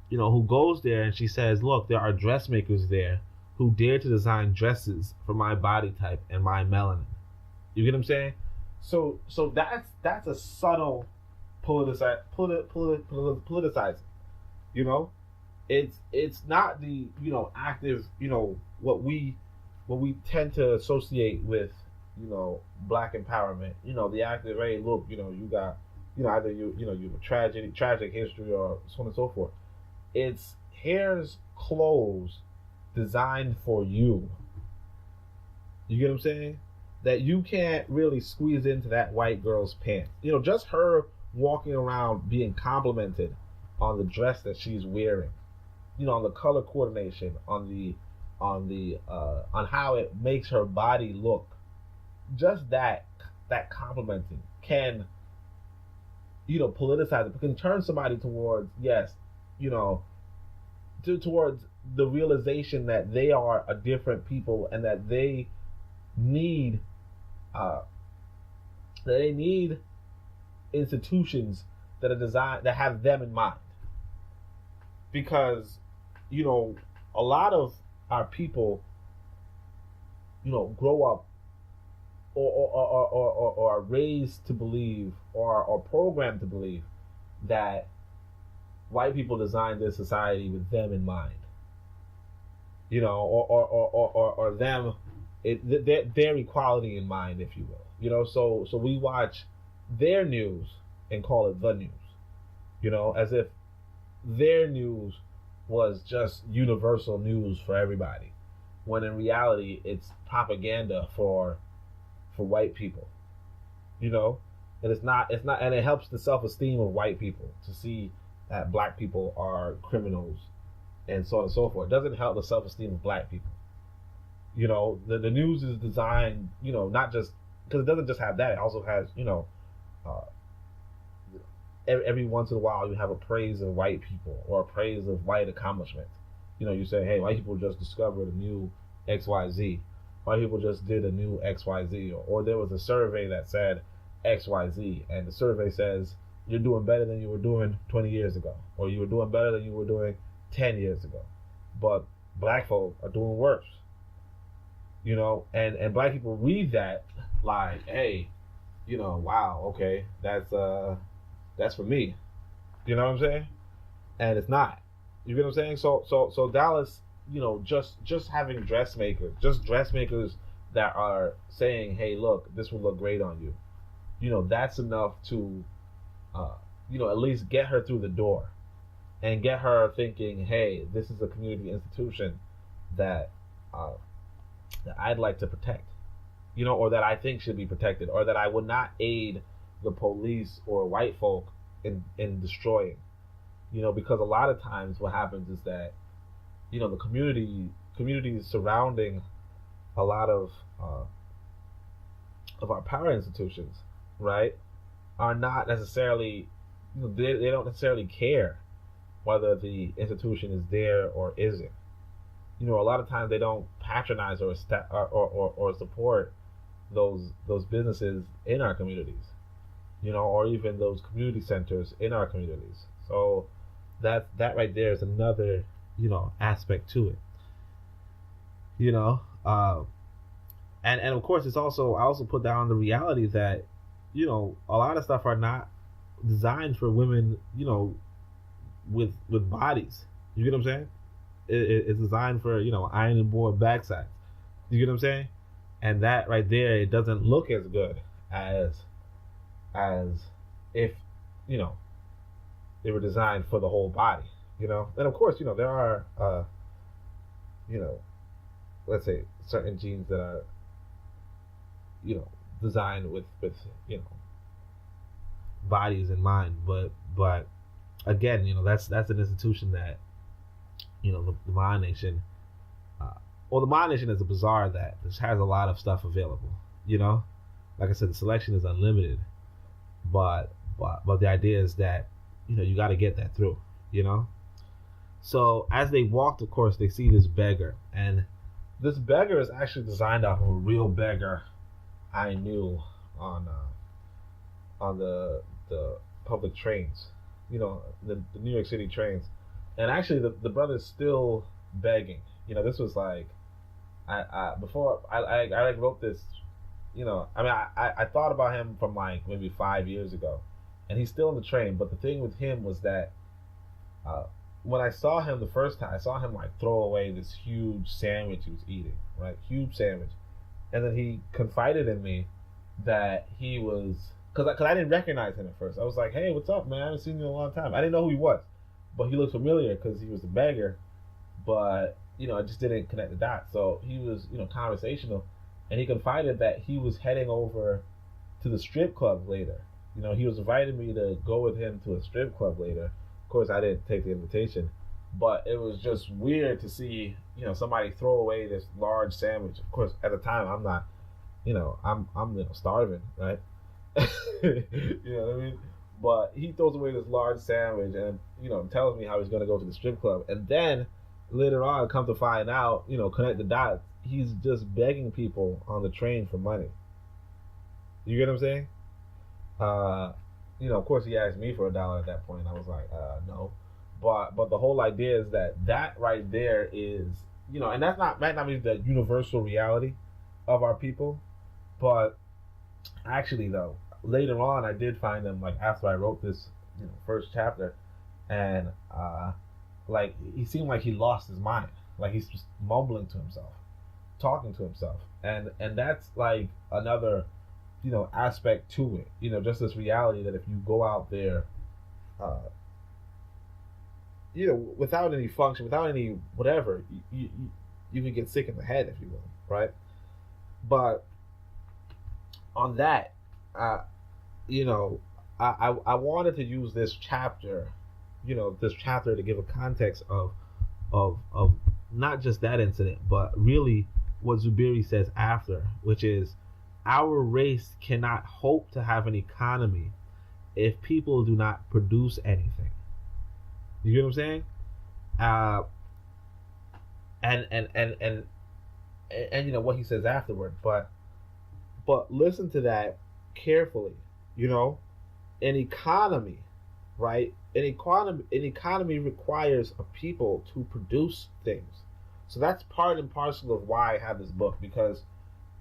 who goes there and she says, look, there are dressmakers there who dare to design dresses for my body type and my melanin. You get what I'm saying? So that's a subtle politicizing. It's not the active what we tend to associate with black empowerment. The active, hey, look, you got either you have a tragic history or so on and so forth. It's here's clothes designed for you. You get what I'm saying? That you can't really squeeze into that white girl's pants. Just her walking around being complimented on the dress that she's wearing, on the color coordination, on how it makes her body look. Just that complimenting can, politicize it. It can turn somebody towards, towards the realization that they are a different people and that they need institutions that are designed, that have them in mind. Because a lot of our people grow up or are raised to believe or programmed to believe that white people designed this society with them in mind, or them, their equality in mind, if you will. So we watch their news and call it the news, as if their news was just universal news for everybody, when in reality it's propaganda for white people, and it's not, and it helps the self-esteem of white people to see that black people are criminals and so on and so forth. It doesn't help the self-esteem of black people. The news is designed, not just because it doesn't just have that. It also has, every once in a while you have a praise of white people or a praise of white accomplishments. You say, hey, white people just discovered a new XYZ. White people just did a new XYZ. Or there was a survey that said XYZ, and the survey says you're doing better than you were doing 20 years ago, or you were doing better than you were doing 10 years ago. But black folk are doing worse. And black people read that like, hey, wow, okay, that's for me. You know what I'm saying? And it's not. You get what I'm saying? So Dalliance, just having dressmakers that are saying, hey, look, this will look great on you. That's enough to, at least get her through the door and get her thinking, hey, this is a community institution that I'd like to protect, or that I think should be protected, or that I would not aid the police or white folk in destroying, because a lot of times what happens is that, the communities surrounding a lot of our power institutions, right, are not necessarily, they don't necessarily care whether the institution is there or isn't. a lot of times they don't patronize or support those businesses in our communities, or even those community centers in our communities. So that right there is another, aspect to it. And of course I also put down the reality that, a lot of stuff are not designed for women, with bodies. You get what I'm saying? It's designed for, iron and board backsides. You get what I'm saying? And that right there, it doesn't look as good as if, they were designed for the whole body, And of course, there are, let's say certain genes that are, designed with bodies in mind. But again, that's an institution that, the Maa Nation, the Maa Nation is a bazaar that just has a lot of stuff available. Like I said, the selection is unlimited, but the idea is that, you got to get that through. So as they walked, of course, they see this beggar, and this beggar is actually designed off of a real beggar I knew on the public trains, the New York City trains. And actually the brother's still begging. This was like, I before I wrote this, I thought about him from like maybe 5 years ago, and he's still in the train. But the thing with him was that when I saw him the first time, I saw him like throw away this huge sandwich he was eating, right? Huge sandwich. And then he confided in me that he was, because I didn't recognize him at first. I was like, hey, what's up, man? I haven't seen you in a long time. I didn't know who he was, but he looked familiar because he was a beggar. But, I just didn't connect the dots. So he was, conversational. And he confided that he was heading over to the strip club later. He was inviting me to go with him to a strip club later. Of course, I didn't take the invitation. But it was just weird to see, somebody throw away this large sandwich. Of course, at the time, I'm not, I'm starving, right? You know what I mean? But he throws away this large sandwich and, tells me how he's going to go to the strip club. And then later on, come to find out, connect the dots, he's just begging people on the train for money. You get what I'm saying? Of course, he asked me for $1 at that point. I was like, no. But the whole idea is that right there is, and that might not be the universal reality of our people, but actually though, later on I did find them, like after I wrote this, first chapter, and like he seemed like he lost his mind, like he's just mumbling to himself, talking to himself, and that's like another, aspect to it, just this reality that if you go out there, without any function, without any whatever, you can get sick in the head, if you will, right? But on that, I wanted to use this chapter, to give a context of not just that incident, but really what Zuberi says after, which is our race cannot hope to have an economy if people do not produce anything. You get what I'm saying? And what he says afterward, but listen to that carefully. An economy, right? An economy requires a people to produce things. So that's part and parcel of why I have this book, because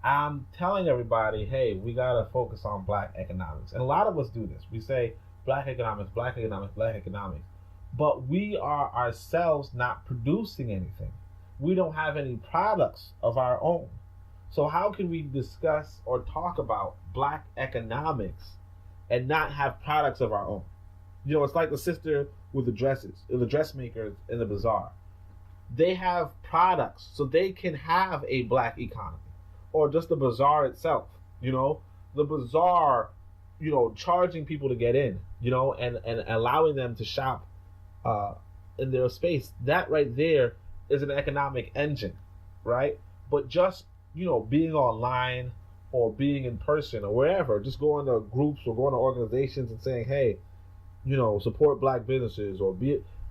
I'm telling everybody, hey, we gotta focus on Black economics, and a lot of us do this. We say Black economics, Black economics, Black economics. But we are ourselves not producing anything. We don't have any products of our own. So how can we discuss or talk about Black economics and not have products of our own? It's like the sister with the dresses, the dressmakers in the bazaar. They have products, so they can have a Black economy, or just the bazaar itself. The bazaar, charging people to get in, and allowing them to shop in their space. That right there is an economic engine, right? But just being online or being in person or wherever, just going to groups or going to organizations and saying, hey, support Black businesses,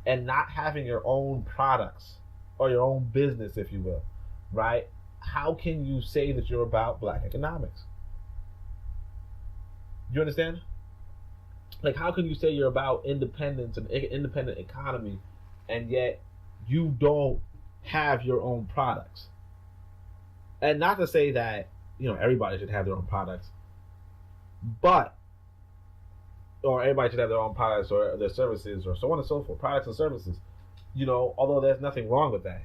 and not having your own products, or your own business, if you will, right? How can you say that you're about black economics? You understand? Like, how can you say you're about independence and independent economy, and yet you don't have your own products? And not to say that, everybody should have their own products, or everybody should have their own products or their services or so on and so forth, products and services, although there's nothing wrong with that,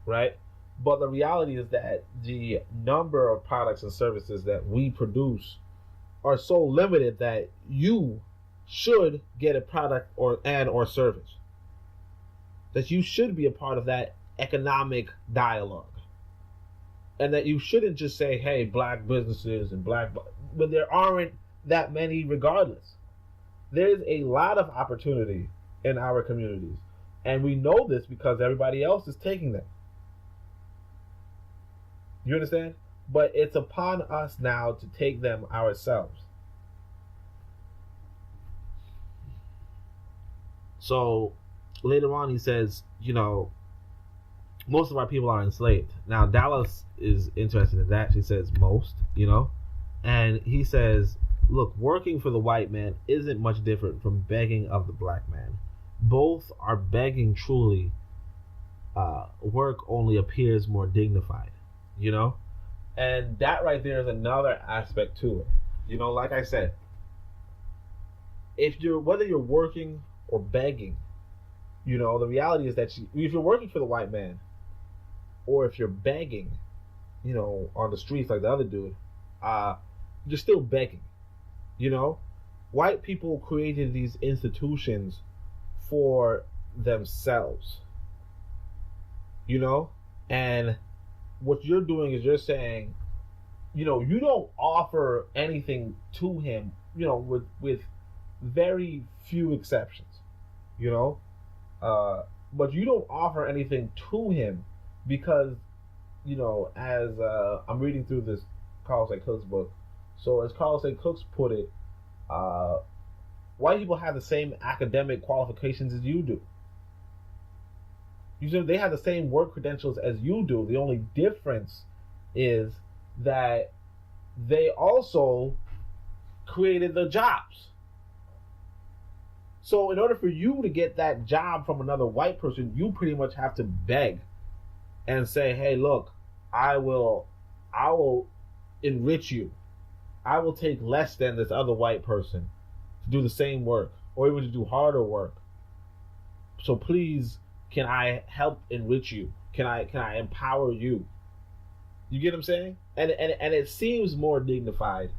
right? But the reality is that the number of products and services that we produce are so limited that you should get a product or service, that you should be a part of that economic dialogue, and that you shouldn't just say, hey, black businesses and but there aren't that many regardless. There's a lot of opportunity in our communities, and we know this because everybody else is taking them. You understand? But it's upon us now to take them ourselves. So later on he says, most of our people are enslaved. Now Dallas is interested in that. She says most, and he says, look, working for the white man isn't much different from begging of the black man. Both are begging truly. Work only appears more dignified, and that right there is another aspect to it. Like I said, whether you're working or begging, the reality is that if you're working for the white man, or if you're begging, on the streets like the other dude, you're still begging. White people created these institutions for themselves, and what you're doing is you're saying, you don't offer anything to him, with very few exceptions, but you don't offer anything to him because, as I'm reading through this Carlos A. Cook's book. So as Carlos A. Cook's put it, white people have the same academic qualifications as you do. They have the same work credentials as you do. The only difference is that they also created the jobs. So in order for you to get that job from another white person, you pretty much have to beg and say, hey, look, I will enrich you. I will take less than this other white person to do the same work, or even to do harder work. So please, can I help enrich you? Can I empower you? You get what I'm saying? And it seems more dignified,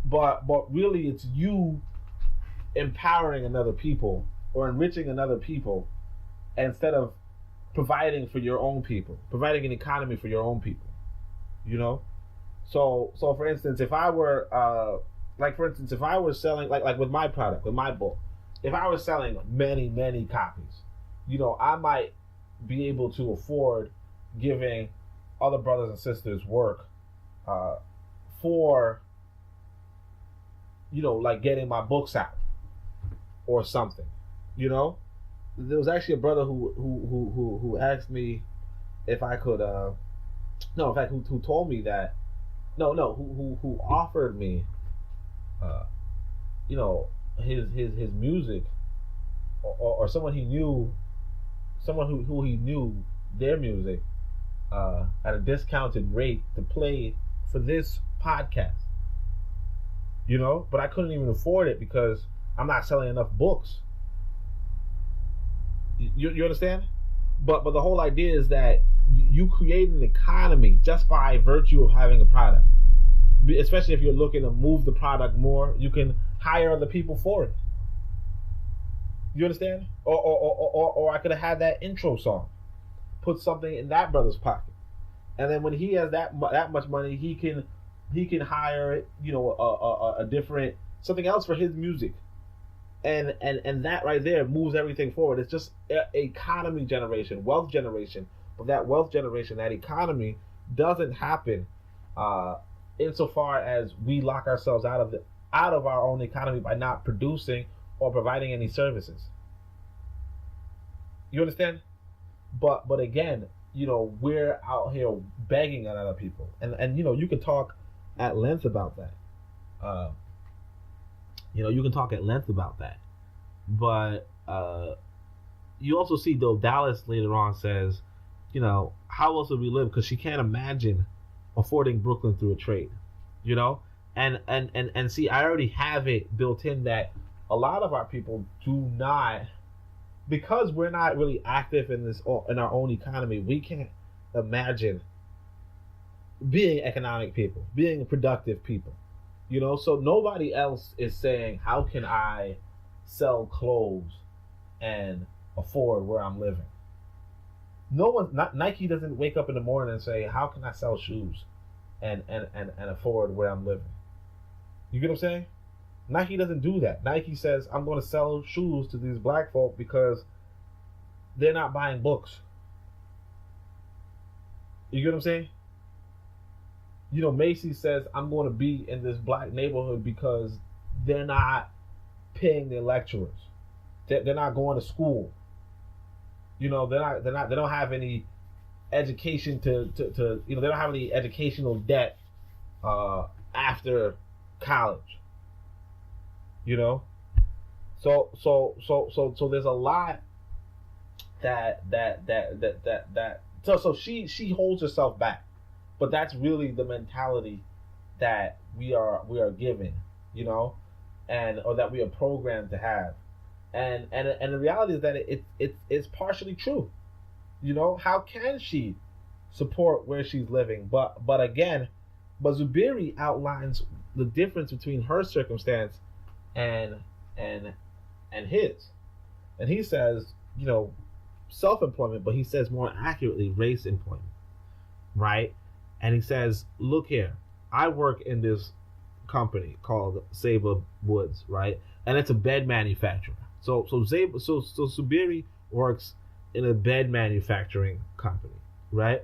but really it's you empowering another people or enriching another people instead of providing for your own people, providing an economy for your own people. So for instance, if I were if I was selling like with my product, with my book, if I was selling many copies, I might be able to afford giving other brothers and sisters work for like getting my books out or something. There was actually a brother who asked me if I could who told me that who offered me his music or someone he knew, someone who he knew their music at a discounted rate to play for this podcast. But I couldn't even afford it because I'm not selling enough books. You understand? But the whole idea is that you create an economy just by virtue of having a product. Especially if you're looking to move the product more, you can hire other people for it. You understand? Or I could have had that intro song, put something in that brother's pocket, and then when he has that much money, he can hire it, a different something else for his music, and that right there moves everything forward. It's just economy generation, wealth generation. But that wealth generation, that economy, doesn't happen insofar as we lock ourselves out of our own economy by not producing or providing any services. You understand? But again, we're out here begging on other people, and you can talk at length about that. You can talk at length about that, but you also see though Dallas later on says, how else would we live? Because she can't imagine affording Brooklyn through a trade, and see, I already have it built in that a lot of our people do not, because we're not really active in our own economy. We can't imagine being economic people, being productive people, So nobody else is saying, how can I sell clothes and afford where I'm living? Nike doesn't wake up in the morning and say, how can I sell shoes and afford where I'm living? You get what I'm saying? Nike doesn't do that. Nike says, I'm going to sell shoes to these black folk because they're not buying books. You get what I'm saying? Macy's says, I'm going to be in this black neighborhood because they're not paying their lecturers. They're not going to school. They don't have any education to they don't have any educational debt after college. So there's a lot that so she holds herself back, but that's really the mentality that we are given, or that we are programmed to have, and the reality is that it's partially true. How can she support where she's living? But Zuberi outlines the difference between her circumstance and his, and he says, self-employment, but he says more accurately race employment, right? And he says, look here, I work in this company called Sabre Woods, right? And it's a bed manufacturer. So Zuberi works in a bed manufacturing company, right?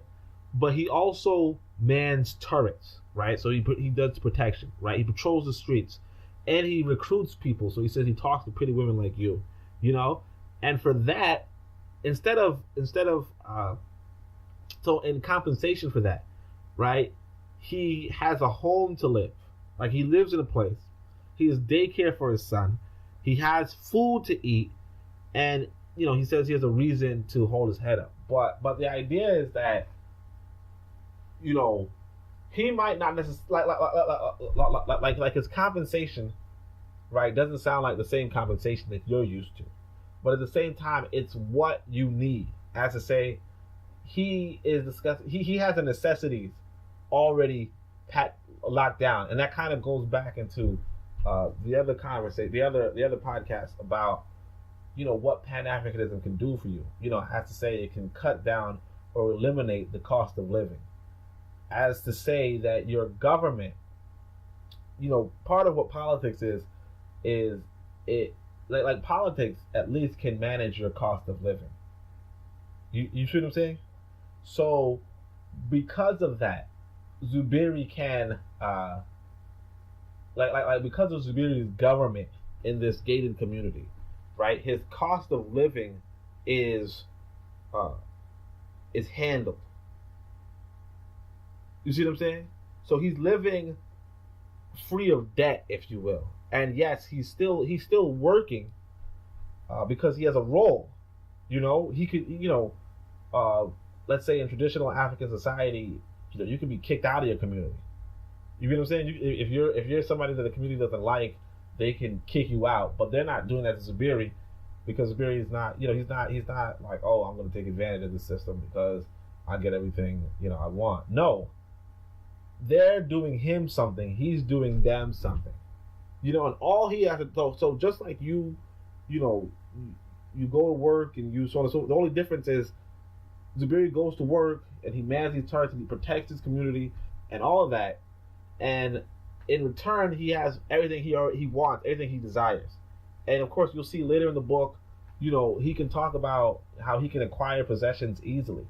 But he also mans turrets, right? So he does protection, right? He patrols the streets, and he recruits people. So he says he talks to pretty women like you, And for that, instead of so in compensation for that, right? He has a home to live. Like, he lives in a place. He has daycare for his son. He has food to eat, and he says he has a reason to hold his head up. But the idea is that he might not necessarily like his compensation, right? Doesn't sound like the same compensation that you're used to, but at the same time, it's what you need. As to say, he is discussing. He has the necessities already locked down, and that kind of goes back into the other conversation, the other podcast about what Pan-Africanism can do for you. Has to say it can cut down or eliminate the cost of living. As to say that your government, part of what politics is it like politics at least can manage your cost of living. You see what I'm saying? So because of that, Zuberi can because of Zuberi's government in this gated community, right? His cost of living is handled. You see what I'm saying? So he's living free of debt, if you will. And yes, he's still working because he has a role. He could, let's say in traditional African society, you can be kicked out of your community. You know what I'm saying? If you're somebody that the community doesn't like, they can kick you out. But they're not doing that to Zuberi, because Zuberi is not, he's not like, oh, I'm going to take advantage of the system because I get everything, I want. No. They're doing him something. He's doing them something. And all he has to do, so just like you go to work and you so on and so forth, the only difference is Zuberi goes to work and he mans these turrets and he protects his community and all of that. And in return, he has everything he wants, everything he desires. And of course, you'll see later in the book, he can talk about how he can acquire possessions easily,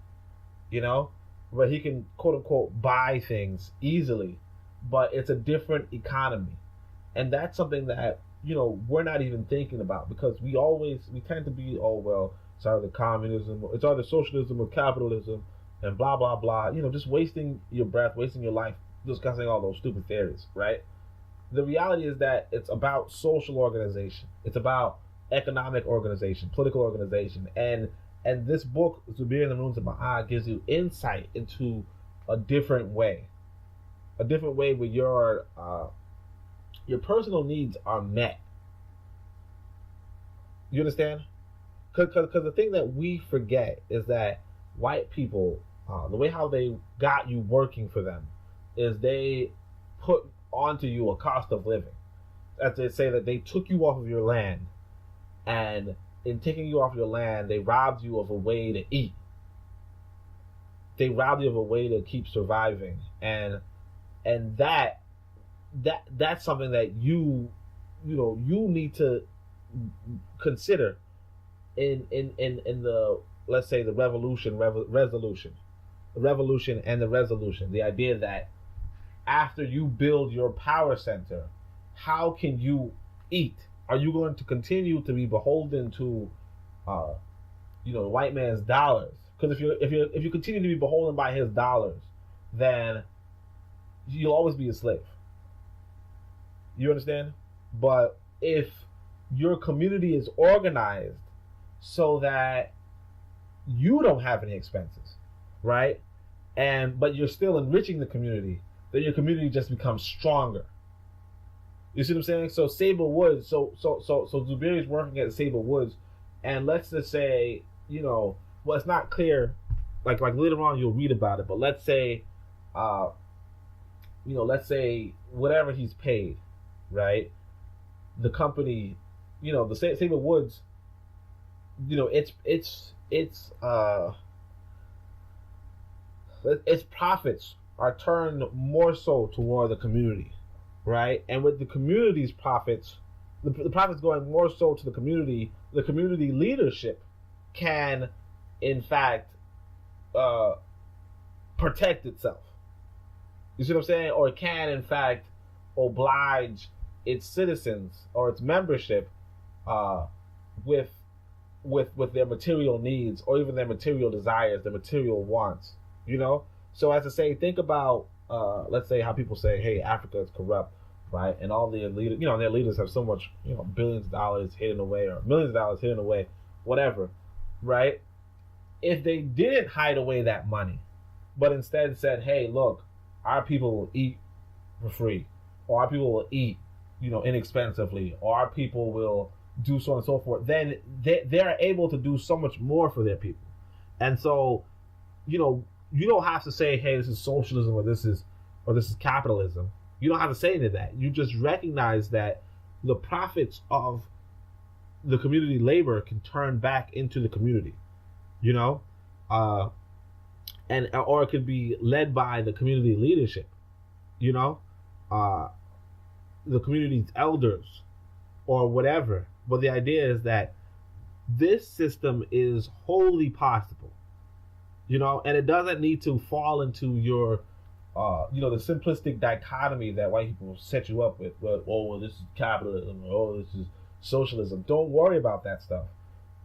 but he can quote unquote buy things easily, but it's a different economy. And that's something that, we're not even thinking about, because we tend to be, oh, well, it's either communism, it's either socialism or capitalism, and blah blah blah. Just wasting your breath, wasting your life discussing all those stupid theories, right? The reality is that it's about social organization. It's about economic organization, political organization, and this book, Zuberi and the Maroons of Maa, gives you insight into a different way where your personal needs are met. You understand? Because the thing that we forget is that white people, the way how they got you working for them, is they put onto you a cost of living. As they say that they took you off of your land, and in taking you off your land, they robbed you of a way to eat. They robbed you of a way to keep surviving, and that's something that you need to consider in the, let's say, the revolution and the resolution. The idea that after you build your power center, how can you eat? Are you going to continue to be beholden to the white man's dollars? Because if you continue to be beholden by his dollars, then you'll always be a slave. You understand? But if your community is organized so that you don't have any expenses, right? But you're still enriching the community, then your community just becomes stronger. You see what I'm saying? So Sable Woods, so Zuberi is working at Sable Woods, and let's just say, well, it's not clear, like later on you'll read about it, but let's say whatever he's paid, right? The company, the Sable Woods, its profits are turned more so toward the community, right? And with the community's profits, the profits going more so to the community leadership can, in fact, protect itself. You see what I'm saying? Or it can, in fact, oblige its citizens or its membership with their material needs, or even their material desires, their material wants. So as to say, think about let's say how people say, hey, Africa is corrupt, right? And all their leaders, their leaders have so much, billions of dollars hidden away, or millions of dollars hidden away, whatever, right? If they didn't hide away that money, but instead said, hey, look, our people will eat for free, or our people will eat, inexpensively, or our people will do so on and so forth, then they're able to do so much more for their people. And so, you don't have to say, hey, this is socialism, or this is capitalism. You don't have to say any of that. You just recognize that the profits of the community labor can turn back into the community, or it could be led by the community leadership, the community's elders, or whatever. But the idea is that this system is wholly possible, and it doesn't need to fall into your, the simplistic dichotomy that white people set you up with. Well, this is capitalism, or this is socialism. Don't worry about that stuff.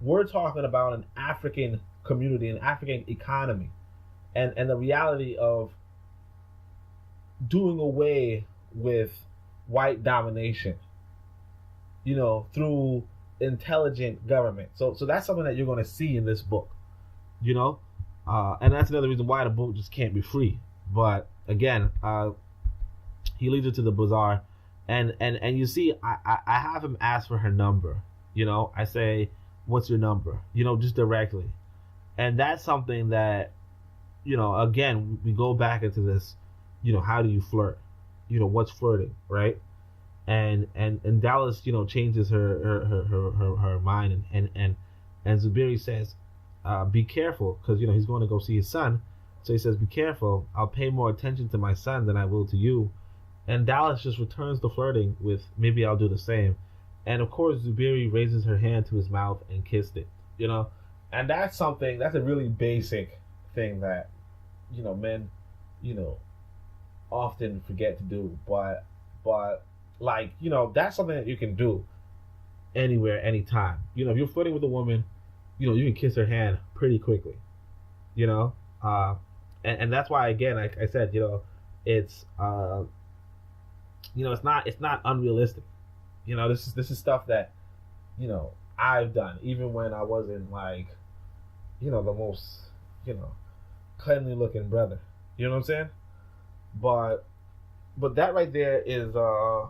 We're talking about an African community, an African economy, and the reality of doing away with white domination, through intelligent government. So that's something that you're going to see in this book, and that's another reason why the book just can't be free. But again, he leads her to the bazaar, and you see, I have him ask for her number. I say, what's your number? Just directly. And that's something that, again, we go back into this, how do you flirt? What's flirting, right? And Dallas, changes her mind, and Zuberi says, be careful, because he's going to go see his son. So he says, be careful, I'll pay more attention to my son than I will to you. And Dallas just returns the flirting with, maybe I'll do the same. And of course, Zuberi raises her hand to his mouth and kissed it, and that's a really basic thing that, men, often forget to do. But like, that's something that you can do anywhere, anytime. If you're flirting with a woman, you can kiss her hand pretty quickly, and that's why, again, I said, it's it's not unrealistic. This is stuff that I've done, even when I wasn't like the most cleanly looking brother. You know what I'm saying? But that right there is the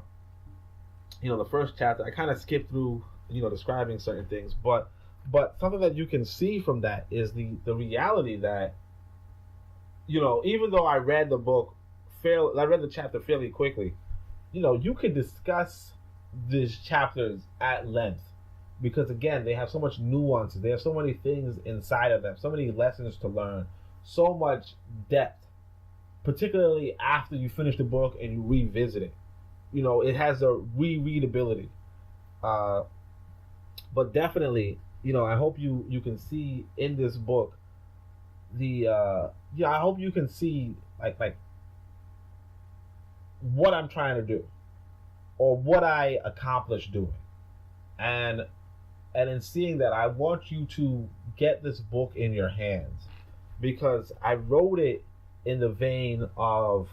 first chapter. I kind of skipped through describing certain things, but something that you can see from that is the reality that even though I read the chapter fairly quickly, you could discuss these chapters at length, because again, they have so much nuances, they have so many things inside of them, so many lessons to learn, so much depth, particularly after you finish the book and you revisit it. It has a rereadability. But definitely, I hope you can see in this book I hope you can see like what I'm trying to do, or what I accomplished doing. And in seeing that, I want you to get this book in your hands, because I wrote it in the vein of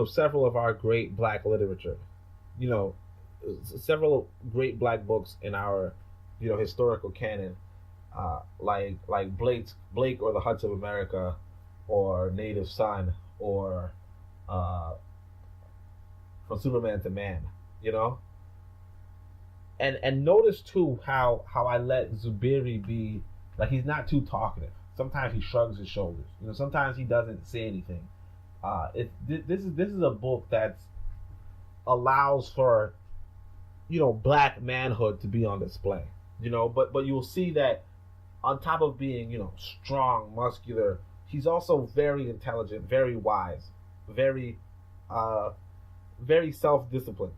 several of our great Black literature, several great Black books in our historical canon, like Blake or the Huts of America, or Native Son, or From Superman to Man, and notice too how I let Zuberi be, like, he's not too talkative. Sometimes he shrugs his shoulders. Sometimes he doesn't say anything. This is a book that allows for Black manhood to be on display. But you'll see that on top of being strong, muscular, he's also very intelligent, very wise, very very self-disciplined,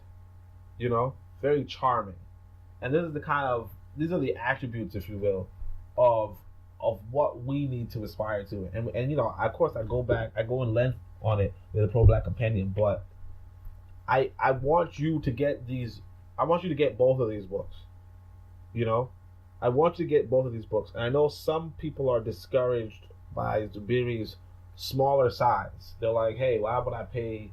very charming. And these are the attributes, if you will, of what we need to aspire to. And of course, I go in length on it with the Pro-Black Compendium, but I want you to get both of these books. I want you to get both of these books. And I know some people are discouraged by Zuberi's smaller size. They're like, hey, why would I pay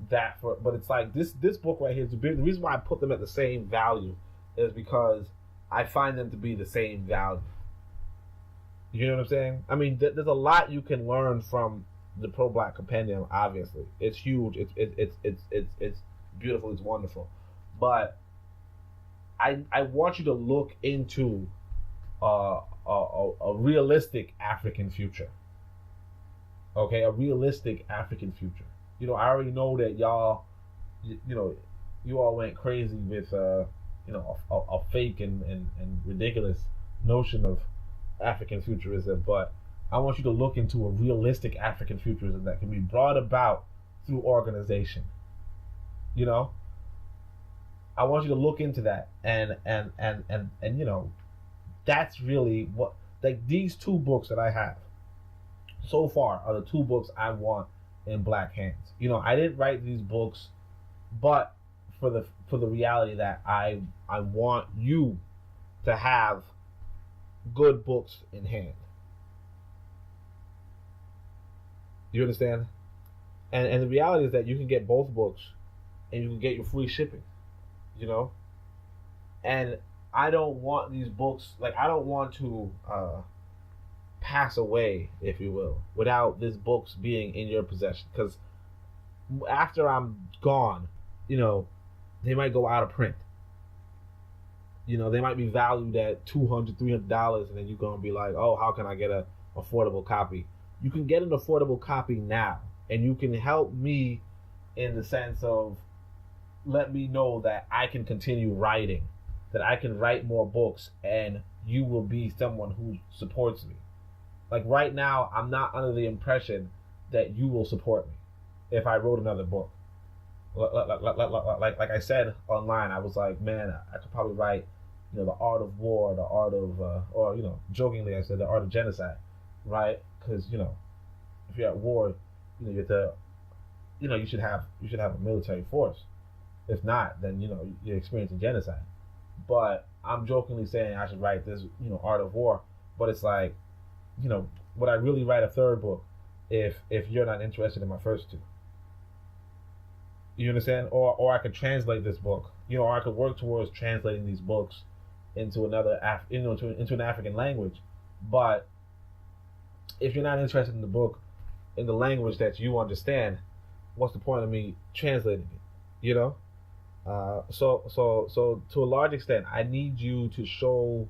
that for? But it's like this book right here, Zuberi, the reason why I put them at the same value is because I find them to be the same value. You know what I'm saying? I mean, there's a lot you can learn from the Pro-Black Compendium. Obviously, it's huge. It's beautiful. It's wonderful. But I want you to look into a realistic African future. Okay, a realistic African future. I already know that y'all, you all went crazy with a fake and ridiculous notion of African futurism, but I want you to look into a realistic African futurism that can be brought about through organization. I want you to look into that, and that's really what, like, these two books that I have so far are the two books I want in Black hands. I didn't write these books, but for the reality that I want you to have good books in hand. You understand? And the reality is that you can get both books, and you can get your free shipping. And I don't want these books, like, I don't want to pass away, if you will, without these books being in your possession. Because after I'm gone, they might go out of print. They might be valued at $200, $300, and then you're gonna be like, oh, how can I get a affordable copy? You can get an affordable copy now, and you can help me in the sense of let me know that I can continue writing, that I can write more books, and you will be someone who supports me. Like, right now, I'm not under the impression that you will support me if I wrote another book. Like I said online, I was like, man, I could probably write, the art of war, the art of, or jokingly I said the art of genocide, right? Because if you're at war, you have to, you should have a military force. If not, then you're experiencing genocide. but I'm jokingly saying I should write this, Art of War. But it's like, would I really write a third book if you're not interested in my first two? You understand? Or I could translate this book, or I could work towards translating these books into another, into an African language. But if you're not interested in the book, in the language that you understand, what's the point of me translating it? So to a large extent, I need you to show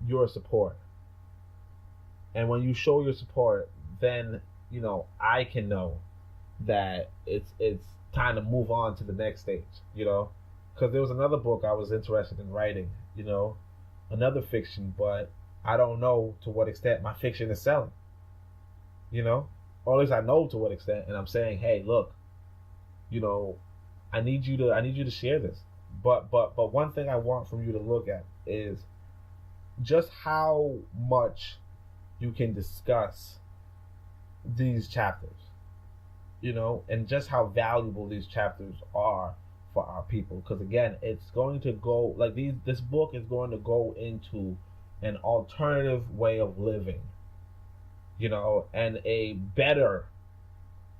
your support. And when you show your support, then I can know that it's time to move on to the next stage. Because there was another book I was interested in writing. Another fiction, but I don't know to what extent my fiction is selling. Or at least I know to what extent, and I'm saying, hey, look, I need you to share this. But one thing I want from you to look at is just how much you can discuss these chapters, and just how valuable these chapters are for our people. Because again, it's going to go like this book is going to go into an alternative way of living, and a better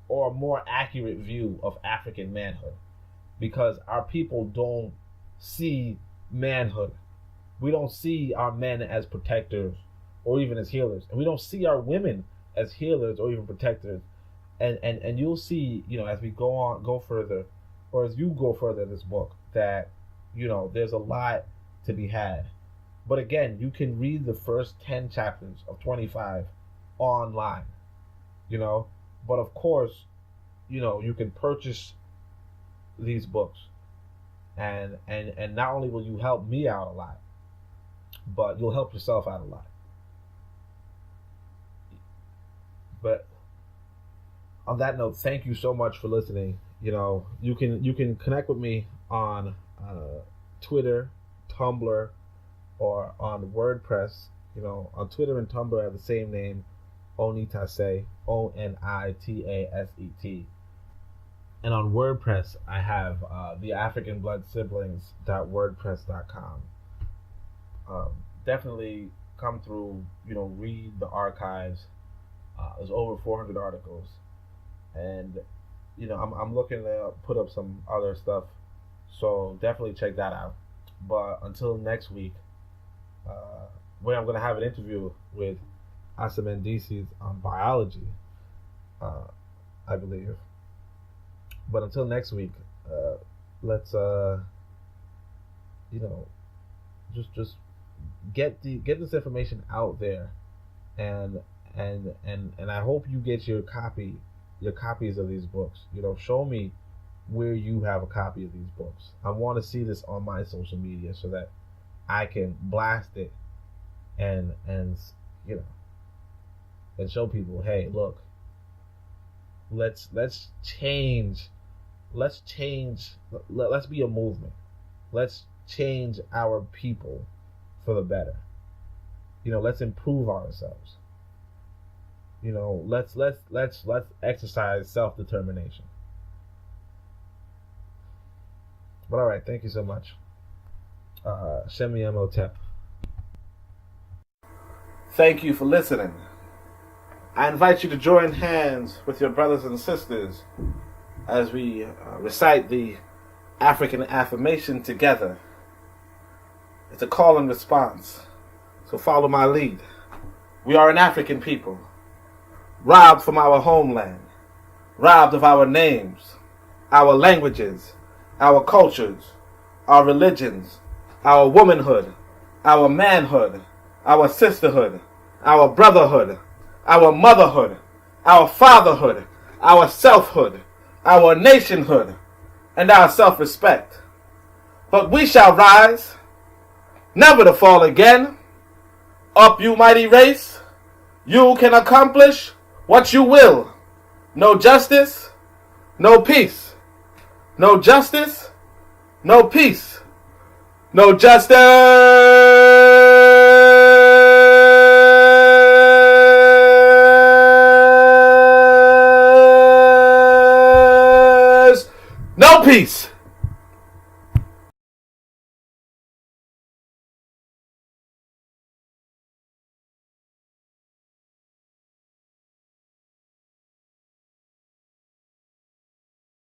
or more accurate view of African manhood, because our people don't see manhood. We don't see our men as protectors or even as healers, and we don't see our women as healers or even protectors. And you'll see, as we go further, or as you go further in this book, that there's a lot to be had. But again, you can read the first 10 chapters of 25 online, but of course, you can purchase these books, and not only will you help me out a lot, but you'll help yourself out a lot. But on that note, thank you so much for listening. You can connect with me on Twitter, Tumblr, or on WordPress. On Twitter and Tumblr I have the same name, Onitaset, Onitaset. And on WordPress I have the AfricanBloodSiblings.wordpress.com. Definitely come through, read the archives. There's over 400 articles, and I'm looking to put up some other stuff, so definitely check that out. But until next week, where I'm going to have an interview with Asamandises on biology, I believe. But until next week, let's just get this information out there, and I hope you get your copies of these books. Show me where you have a copy of these books. I want to see this on my social media so that I can blast it and show people, hey, look, let's change. Let's be a movement. Let's change our people for the better. Let's improve ourselves. Let's exercise self-determination. But all right, thank you so much. Shemi Emotep. Thank you for listening. I invite you to join hands with your brothers and sisters as we recite the African affirmation together. It's a call and response, so follow my lead. We are an African people, robbed from our homeland, robbed of our names, our languages, our cultures, our religions, our womanhood, our manhood, our sisterhood, our brotherhood, our motherhood, our fatherhood, our selfhood, our nationhood, and our self-respect. But we shall rise, never to fall again. Up, you mighty race, you can accomplish what you will. No justice, no peace. No justice, no peace. No justice, no peace.